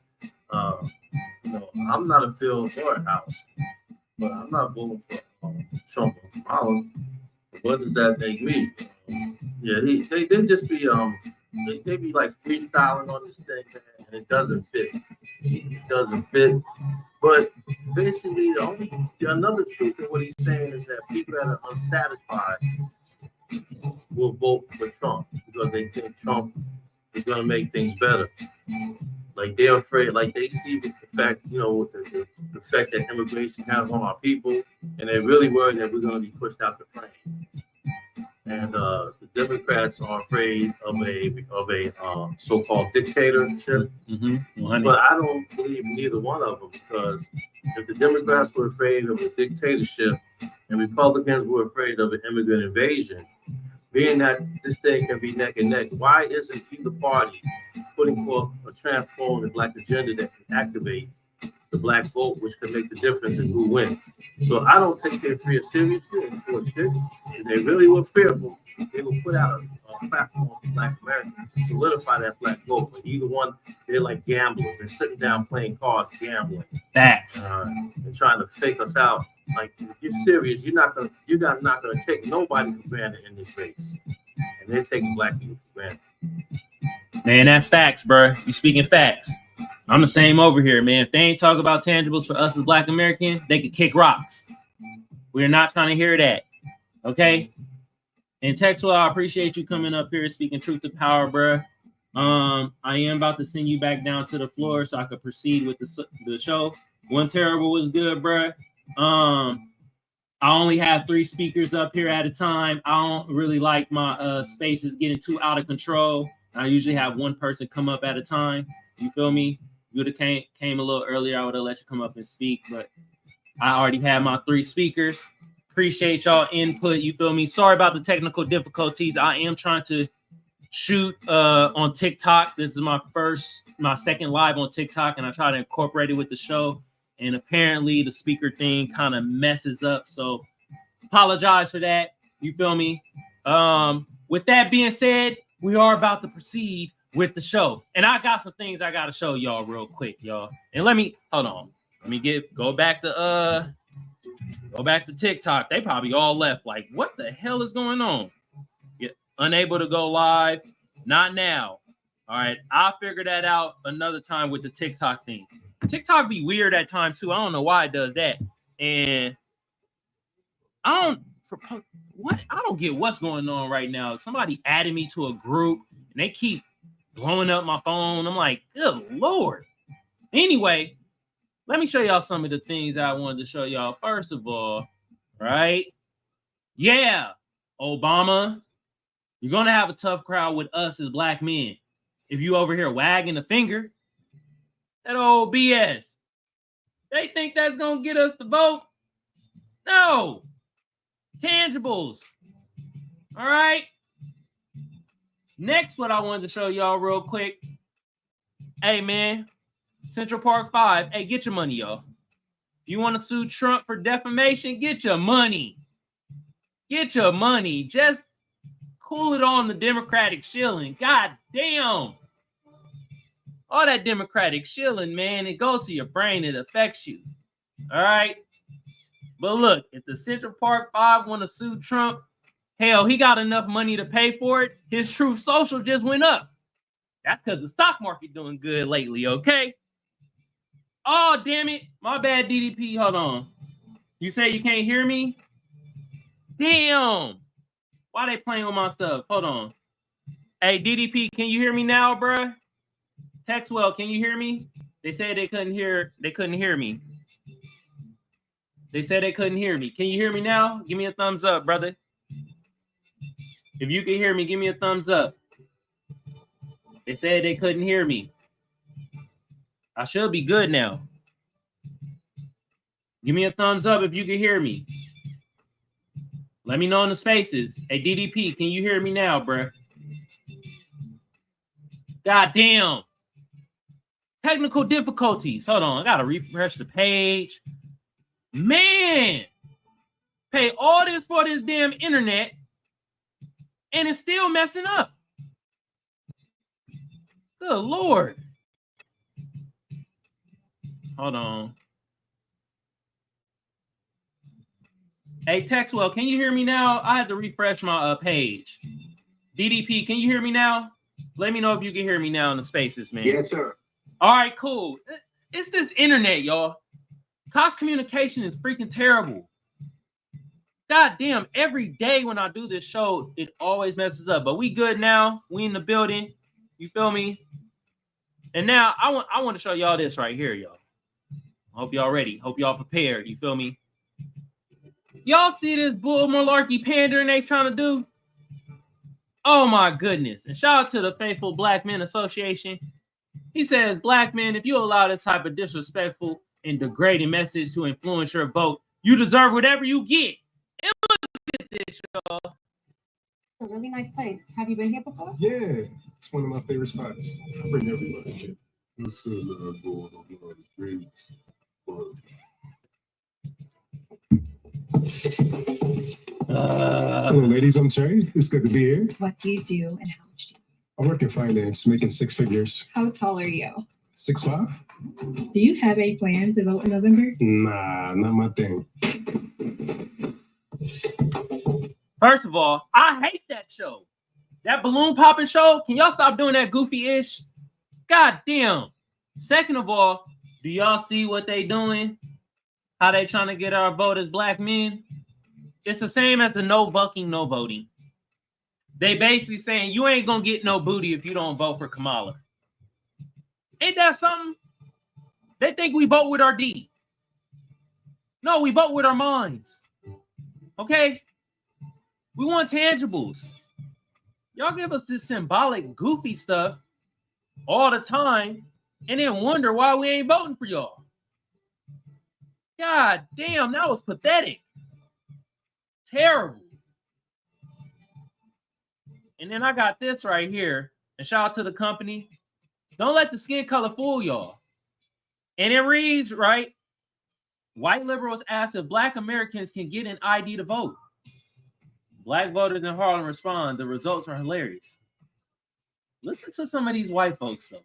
I'm not a field or a house, but I'm not voting for Trump or Kamala. What does that make me? Yeah, they just be they be like freestyling on this thing, man, and it doesn't fit. It doesn't fit. But basically, another truth in what he's saying is that people that are unsatisfied will vote for Trump because they think Trump is going to make things better. Like they're afraid, like they see the fact, with the effect that immigration has on our people, and they're really worried that we're going to be pushed out the frame. And the Democrats are afraid of a so-called dictatorship. But I don't believe neither one of them, because if the Democrats were afraid of a dictatorship and Republicans were afraid of an immigrant invasion, being that this thing can be neck and neck, why isn't either party putting forth a transform the black agenda that can activate the black vote, which can make the difference in who wins? So I don't take their fear seriously. If they really were fearful, they would put out a platform for Black Americans to solidify that black vote. But either one, they're like gamblers. They're sitting down playing cards, gambling. Facts. And trying to fake us out. Like, if you're serious, you're not gonna take nobody for granted in this race. And they're taking black people for granted. Man, that's facts, bro. You speaking facts. I'm the same over here, man. If they ain't talking about tangibles for us as Black American, they could kick rocks. We're not trying to hear that. Okay? And Texwell, I appreciate you coming up here speaking truth to power, bro. I am about to send you back down to the floor so I could proceed with the show. One Terrible was good, bro. I only have 3 speakers up here at a time. I don't really like my spaces getting too out of control. I usually have one person come up at a time. You feel me? You would have came a little earlier, I would have let you come up and speak, but I already had my 3 speakers. Appreciate y'all input. You feel me? Sorry about the technical difficulties. I am trying to shoot on TikTok. This is my second live on TikTok, and I try to incorporate it with the show. And apparently the speaker thing kind of messes up. So apologize for that. You feel me? With that being said, we are about to proceed with the show. And I got some things I got to show y'all real quick, y'all. And hold on. Let me go back to TikTok. They probably all left. Like, what the hell is going on? Yeah, unable to go live. Not now. All right. I'll figure that out another time with the TikTok thing. TikTok be weird at times too. I don't know why it does that. And I don't get what's going on right now. Somebody added me to a group and they keep blowing up my phone. I'm like, good Lord. Anyway, let me show y'all some of the things I wanted to show y'all. First of all, right? Yeah, Obama, you're going to have a tough crowd with us as black men. If you over here wagging the finger, that old BS. They think that's going to get us to vote? No. Tangibles. All right. Next, what I wanted to show y'all real quick. Hey, man. Central Park 5. Hey, get your money, y'all. You want to sue Trump for defamation? Get your money. Get your money. Just cool it on the Democratic shilling. God damn. All that Democratic shilling, man, it goes to your brain. It affects you. All right. But look, if the Central Park 5 want to sue Trump, hell, he got enough money to pay for it. His Truth Social just went up. That's because the stock market doing good lately, okay? Oh, damn it. My bad, DDP. Hold on. You say you can't hear me? Damn. Why they playing with my stuff? Hold on. Hey, DDP, can you hear me now, bruh? Texwell, can you hear me? They said they couldn't hear me. They said they couldn't hear me. Can you hear me now? Give me a thumbs up, brother. If you can hear me, give me a thumbs up. They said they couldn't hear me. I should be good now. Give me a thumbs up if you can hear me. Let me know in the spaces. Hey, DDP, can you hear me now, bruh? God damn. Technical difficulties. Hold on. I got to refresh the page. Man. Pay all this for this damn internet. And it's still messing up. Good Lord. Hold on. Hey, Texwell, can you hear me now? I had to refresh my page. DDP, can you hear me now? Let me know if you can hear me now in the spaces, man. Yes, sir. All right, cool. It's this internet, y'all. Cost communication is freaking terrible. God damn, every day when I do this show, it always messes up. But we good now. We in the building. You feel me? And now I want to show y'all this right here, y'all. I hope y'all ready. Hope y'all prepared. You feel me? Y'all see this bull malarkey pandering they trying to do? Oh my goodness. And shout out to the Faithful Black Men Association. He says, black men, if you allow this type of disrespectful and degrading message to influence your vote, you deserve whatever you get. And look at this, y'all. A really nice place. Have you been here before? Yeah, it's one of my favorite spots. I bring everybody here. This is going on the streets. Hello, ladies. I'm Terry. It's good to be here. What do you do and how much do you? I work in finance, making six figures. How tall are you? 6'5". Do you have a plan to vote in November? Nah, not my thing. First of all, I hate that show. That balloon popping show. Can y'all stop doing that goofy-ish? God damn. Second of all, do y'all see what they doing? How they trying to get our vote as black men? It's the same as the no bucking, no voting. They basically saying you ain't gonna get no booty if you don't vote for Kamala. Ain't that something? They think we vote with our D. No, we vote with our minds. Okay? We want tangibles. Y'all give us this symbolic, goofy stuff all the time and then wonder why we ain't voting for y'all. God damn, that was pathetic. Terrible. And then I got this right here. And shout out to the company. Don't let the skin color fool y'all. And it reads, right? White liberals ask if Black Americans can get an ID to vote. Black voters in Harlem respond, the results are hilarious. Listen to some of these white folks, though.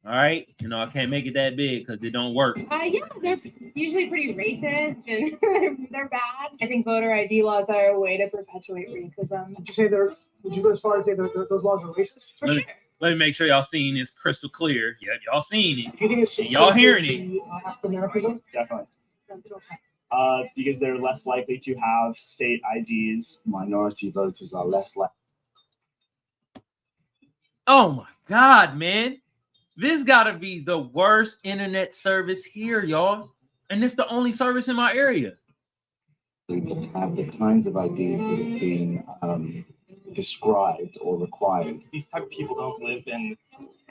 All right? You know, I can't make it that big because it don't work. Yeah, they're usually pretty racist and they're bad. I think voter ID laws are a way to perpetuate racism. Would you go as far as say those laws are racist? For sure. Let me make sure y'all seeing this crystal clear. Yeah, y'all seeing it. Do you think it's And y'all hearing it. African American? Definitely. Because they're less likely to have state IDs. Minority voters are less likely. Oh my God, man. This gotta be the worst internet service here, y'all. And it's the only service in my area. To have the kinds of ideas that are being described or required. These type of people don't live in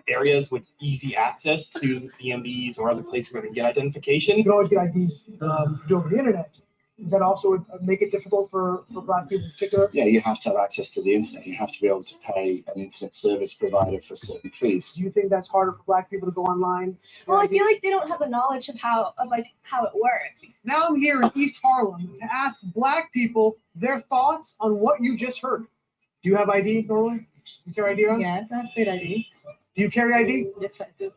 areas with easy access to DMVs or other places where they get identification. You can always get IDs over the internet. Does that also would make it difficult for Black people in particular? Yeah, you have to have access to the internet. You have to be able to pay an internet service provider for certain fees. Do you think that's harder for Black people to go online? Well, I feel like they don't have the knowledge of how it works. Now I'm here in East Harlem to ask Black people their thoughts on what you just heard. Do you have ID normally? You carry ID around? Yes, I have state ID. Do you carry ID? Yes, I do.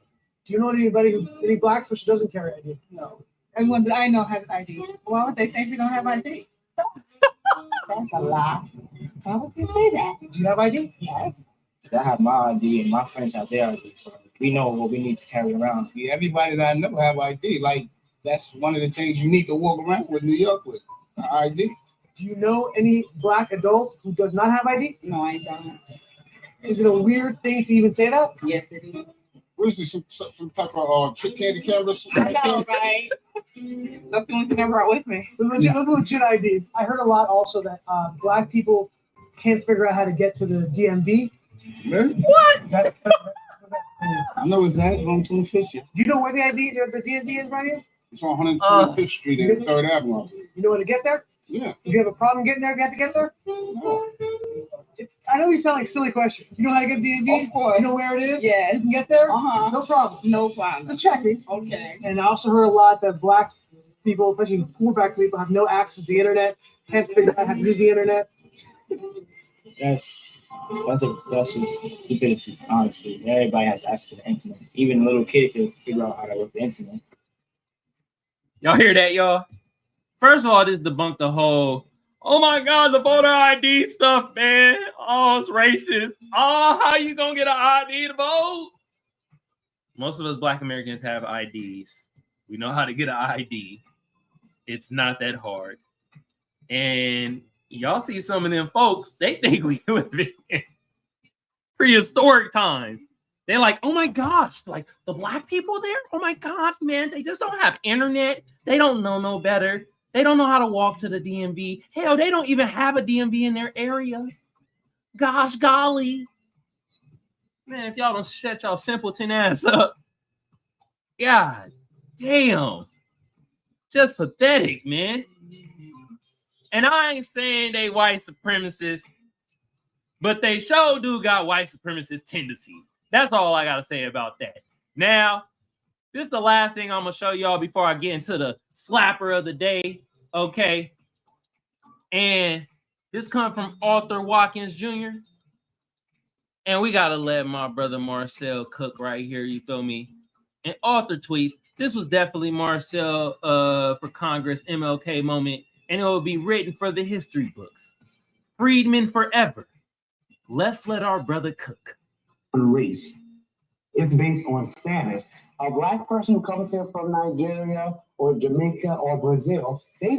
Do you know any Black person who doesn't carry ID? No. Everyone that I know has ID. Why would they say we don't have ID? That's a lie. Why would they say that? Do you have ID? Yes. I have my ID and my friends have their ID, so we know what we need to carry around. Yeah, everybody that I know have ID. Like, that's one of the things you need to walk around with New York with, ID. Do you know any Black adult who does not have ID? No, I don't. Is it a weird thing to even say that? Yes, it is. What is this, some type of trick candy cameras? I know, right? That's the only thing I brought with me. Those legit IDs. I heard a lot also that Black people can't figure out how to get to the DMV. Really? What? I know it's that. It's on 25th Street. Do you know where the DMV is right here? It's on 125th Street and 3rd Avenue. You know where to get there? Yeah. If you have a problem getting there, you have to get there? No. I know these sound like silly questions. You know how to get DMV? Of course. You know where it is? Yeah. You can get there? Uh-huh. No problem. No problem. Just checking. Okay. And I also heard a lot that Black people, especially poor Black people, have no access to the internet, can't figure out how to use the internet. That's just stupidity, honestly. Everybody has access to the internet. Even a little kid can figure out how to work the internet. Y'all hear that, y'all? First of all, this debunked the whole, oh my God, the voter ID stuff, man. Oh, it's racist. Oh, how you gonna get an ID to vote? Most of us Black Americans have IDs. We know how to get an ID. It's not that hard. And y'all see some of them folks, they think we live in prehistoric times. They're like, oh my gosh, like the Black people there? Oh my God, man, they just don't have internet. They don't know no better. They don't know how to walk to the DMV. Hell, they don't even have a DMV in their area. Gosh golly. Man, if y'all don't shut y'all simpleton ass up. God damn. Just pathetic, man. And I ain't saying they white supremacists, but they sure do got white supremacist tendencies. That's all I got to say about that. Now, this is the last thing I'm going to show y'all before I get into the slapper of the day, okay? And this comes from Arthur Watkins Jr. And we got to let my brother Marcel cook right here, you feel me? And Arthur tweets, this was definitely Marcel for Congress MLK moment, and it will be written for the history books. Freedmen forever. Let's let our brother cook. Race. It's based on status. A Black person who comes here from Nigeria or Jamaica or Brazil, they're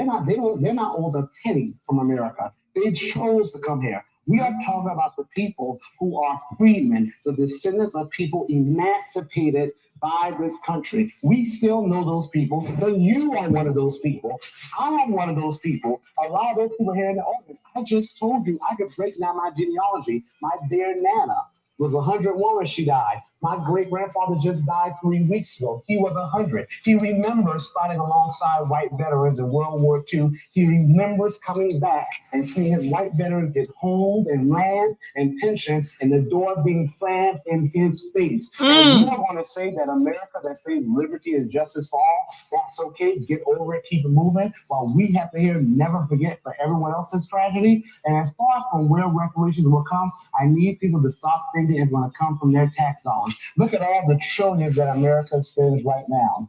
not all the penny from America. They chose to come here. We are talking about the people who are freedmen, the descendants of people emancipated by this country. We still know those people, but you are one of those people. I'm one of those people. A lot of those people here in the audience, I just told you I could break down my genealogy, my dear Nana. was 101 when she died. My great-grandfather just died 3 weeks ago. He was 100. He remembers fighting alongside white veterans in World War II. He remembers coming back and seeing his white veterans get homes and land and pensions and the door being slammed in his face. And you are going to say that America that says liberty and justice for all, that's okay, get over it, keep it moving, while we have to hear never forget for everyone else's tragedy. And as far as from where reparations will come, I need people to stop thinking it's going to come from their tax dollars. Look at all the trillions that America spends right now.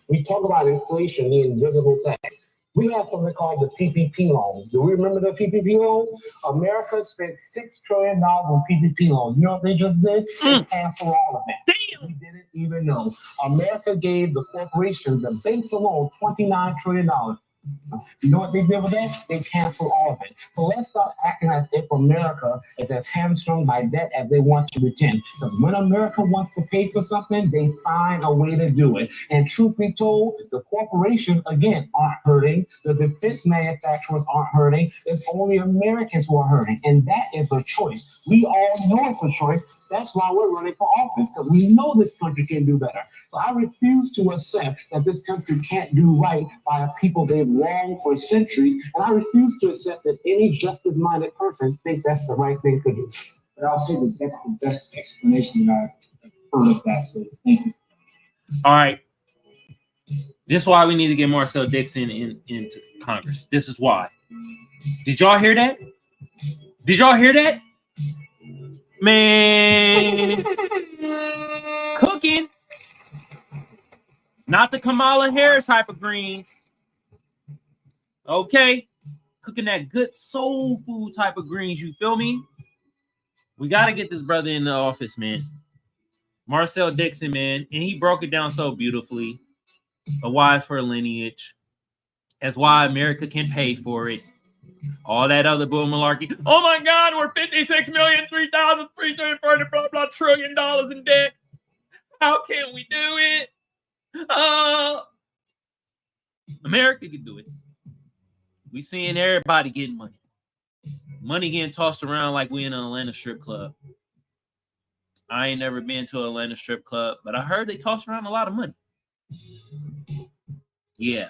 We talk about inflation, the invisible tax. We have something called the PPP loans. Do we remember the PPP loans? America spent $6 trillion on PPP loans. You know what they just did? They canceled all of it. Damn. We didn't even know. America gave the corporations, the banks alone, $29 trillion. You know what they did with that? They canceled all of it. So let's stop acting as if America is as hamstrung by debt as they want to pretend. Because when America wants to pay for something, they find a way to do it. And truth be told, the corporations, again, aren't hurting. The defense manufacturers aren't hurting. It's only Americans who are hurting. And that is a choice. We all know it's a choice. That's why we're running for office, because we know this country can do better. So I refuse to accept that this country can't do right by a people they've wronged for centuries, and I refuse to accept that any justice-minded person thinks that's the right thing to do. But I'll say that's the best explanation that I've heard of that, so thank you. All right. This is why we need to get Marcel Dixon into Congress. This is why. Did y'all hear that? Did y'all hear that? Man, cooking. Not the Kamala Harris type of greens. Okay. Cooking that good soul food type of greens. You feel me? We got to get this brother in the office, man. Marcel Dixon, man. And he broke it down so beautifully. A wise for a lineage. That's why America can pay for it. All that other bull malarkey. Oh my God, we're 56,003,340 blah blah trillion dollars in debt. How can we do it? America can do it. We seeing everybody getting money. Money getting tossed around like we in an Atlanta strip club. I ain't never been to an Atlanta strip club, but I heard they toss around a lot of money. Yeah.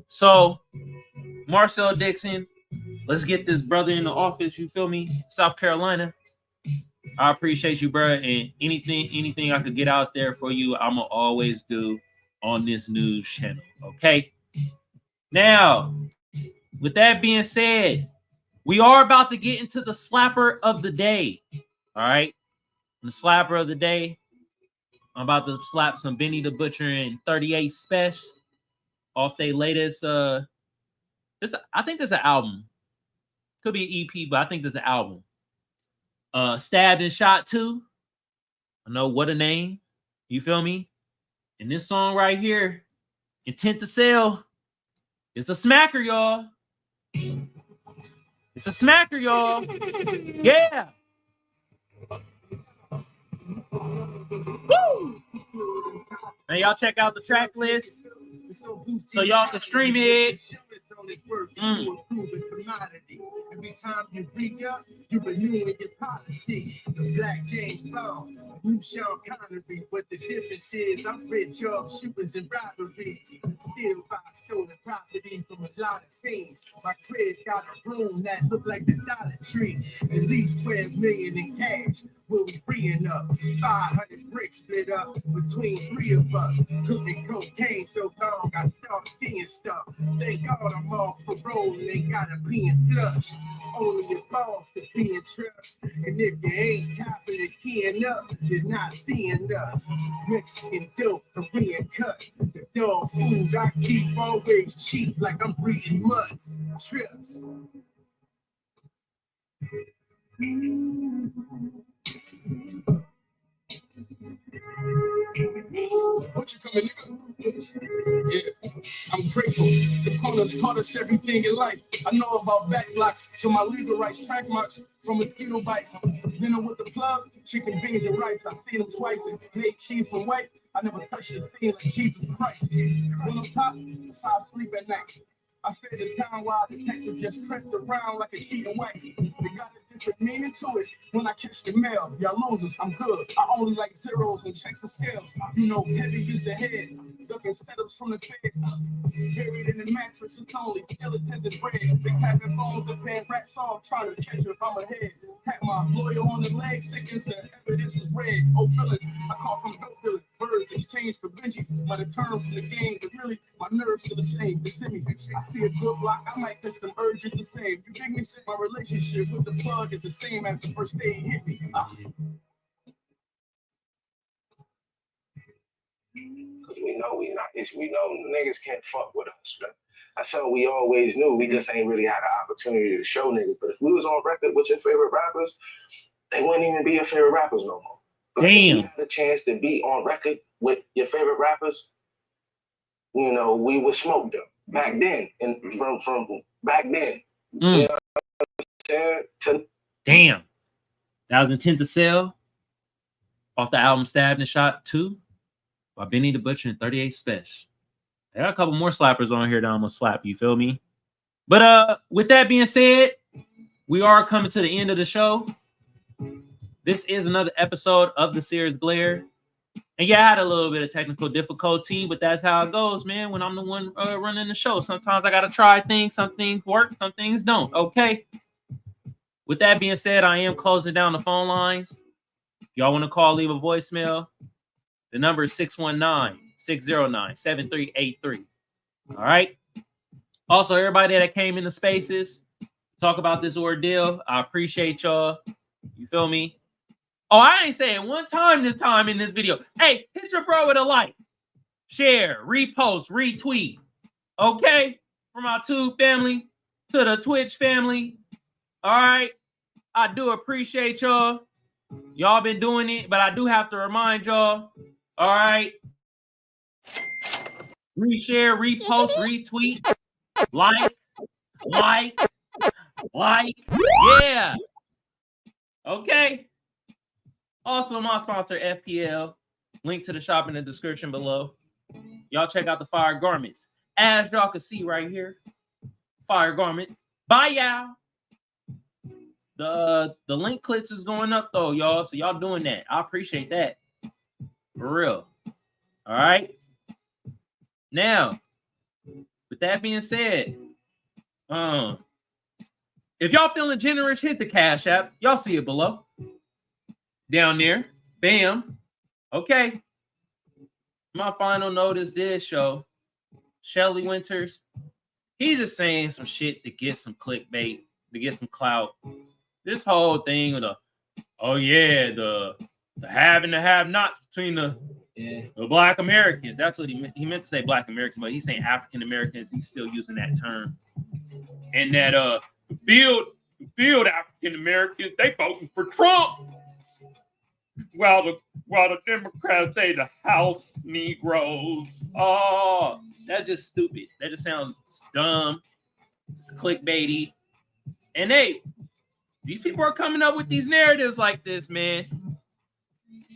So, Marcel Dixon, let's get this brother in the office. You feel me? South Carolina. I appreciate you, bro. And anything I could get out there for you, I'm gonna always do on this news channel. Okay. Now, with that being said, we are about to get into the slapper of the day. All right. And the slapper of the day, I'm about to slap some Benny the Butcher and 38 Special off their latest I think there's an album. Could be an EP, but I think there's an album. Stabbed and Shot 2. I know what a name. You feel me? And this song right here, Intent to Sell, it's a smacker, y'all. It's a smacker, y'all. Yeah. Woo! And y'all check out the track list so y'all can stream it. Every time you re-up, you renewing your policy. The Black James Bond, new Sean Connery. But the difference is I'm rich off shootings and robberies. Still buy stolen property from a lot of fiends. My crib got a room that look like the Dollar Tree. At least 12 million in cash. We'll be freeing up 500 bricks split up between 3 of us. Cooking cocaine so long I start seeing stuff. Thank God I'm off parole and ain't got a being flush. Only your boss to be in trust. And if you ain't copping and keying up, you're not seeing us. Mexican dope, Korean cut. The dog food I keep always cheap like I'm breeding mutts. Trips. What you coming, nigga? Yeah, I'm grateful. The corners taught us everything in life. I know about back blocks, so my legal rights track marks from a mosquito bite. Dinner with the plug, chicken, beans, and rice. I've seen them twice and made cheese from white. I never touched the thing like Jesus Christ. When I'm top, that's how I sleep at night. I fed the town while the detective just crept around like a cheating white. They got it put meaning to it. When I catch the mail, y'all losers, I'm good. I only like zeros and checks and scales. You know, heavy is the head. Ducking setups from the feds. Buried in the mattress, it's only skeletons and bread. Been having phones and paying rats off, trying to catch it if I'm ahead. Pat my lawyer on the leg, seconds the evidence was red. Oh, feeling, I call from dope feeling. Birds exchange for Benjis, but the term from the game, but really, my nerves are the same. They send me, I see a good block, I might catch the urges the same. You dig me? My relationship with the plug is the same as the first day he hit me. We know niggas can't fuck with us, man. That's all we always knew. We just ain't really had an opportunity to show niggas. But if we was on record with your favorite rappers, they wouldn't even be your favorite rappers no more. But if you had a chance to be on record with your favorite rappers, you know, we would smoke them back then. And from back then. You know, damn. That was Intent to Sell off the album Stabbed and Shot 2 by Benny the Butcher and 38 Special. I got a couple more slappers on here that I'm gonna slap, you feel me? But with that being said, we are coming to the end of the show. This is another episode of the Seers Glare. And yeah, I had a little bit of technical difficulty, but that's how it goes, man. When I'm the one running the show, sometimes I gotta try things. Some things work, some things don't. Okay. With that being said, I am closing down the phone lines. If y'all want to call, leave a voicemail. The number is 619-609-7383. All right. Also, everybody that came in the spaces, talk about this ordeal. I appreciate y'all. You feel me? Oh, I ain't saying one time this time in this video. Hey, hit your bro with a like, share, repost, retweet. Okay? From our Tube family to the Twitch family. All right. I do appreciate y'all. Y'all been doing it, but I do have to remind y'all. All right. Reshare, repost, retweet, like. Yeah. Okay. Also, my sponsor, FPL. Link to the shop in the description below. Y'all check out the fire garments. As y'all can see right here. Fire garment. Bye, y'all. The link clicks is going up though, y'all. So y'all doing that. I appreciate that. For real. All right. Now, with that being said, if y'all feeling generous, hit the Cash App. Y'all see it below. Down there. Bam. Okay. My final note is this, show. Shelley Winters. He's just saying some shit to get some clickbait, to get some clout. This whole thing with the have and the have-nots between the Black Americans. That's what he meant to say, Black Americans, but he's saying African Americans. He's still using that term. And that field African Americans, they voting for Trump, while the Democrats say the House Negroes. Oh, that's just stupid. That just sounds dumb. It's clickbaity. And these people are coming up with these narratives like this, man.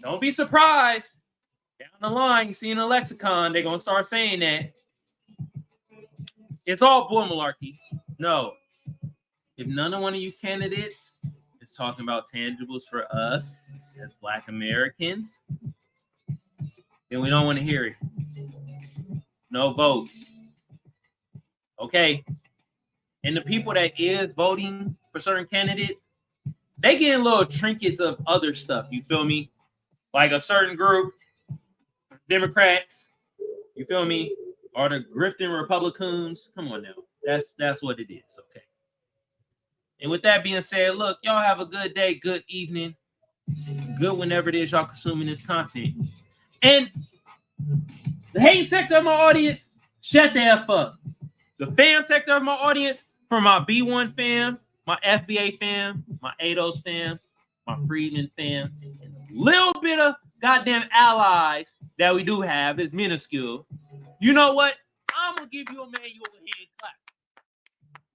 Don't be surprised. Down the line, you see in the lexicon, they're going to start saying that. It's all bull malarkey. No. If none of one of you candidates is talking about tangibles for us as Black Americans, then we don't want to hear it. No vote. Okay. And the people that is voting for certain candidates, they getting little trinkets of other stuff. You feel me? Like a certain group, Democrats, you feel me? Or the grifting Republicans. Come on now. That's what it is. Okay. And with that being said, look, y'all have a good day, good evening, good whenever it is y'all consuming this content. And the hating sector of my audience, shut the F up. The fam sector of my audience, from my B1 fam, my FBA fam, my ADOS fam, my Friedman fam, and a little bit of goddamn allies that we do have is minuscule. You know what? I'm going to give you a manual hand clap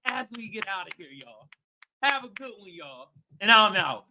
as we get out of here, y'all. Have a good one, y'all. And I'm out.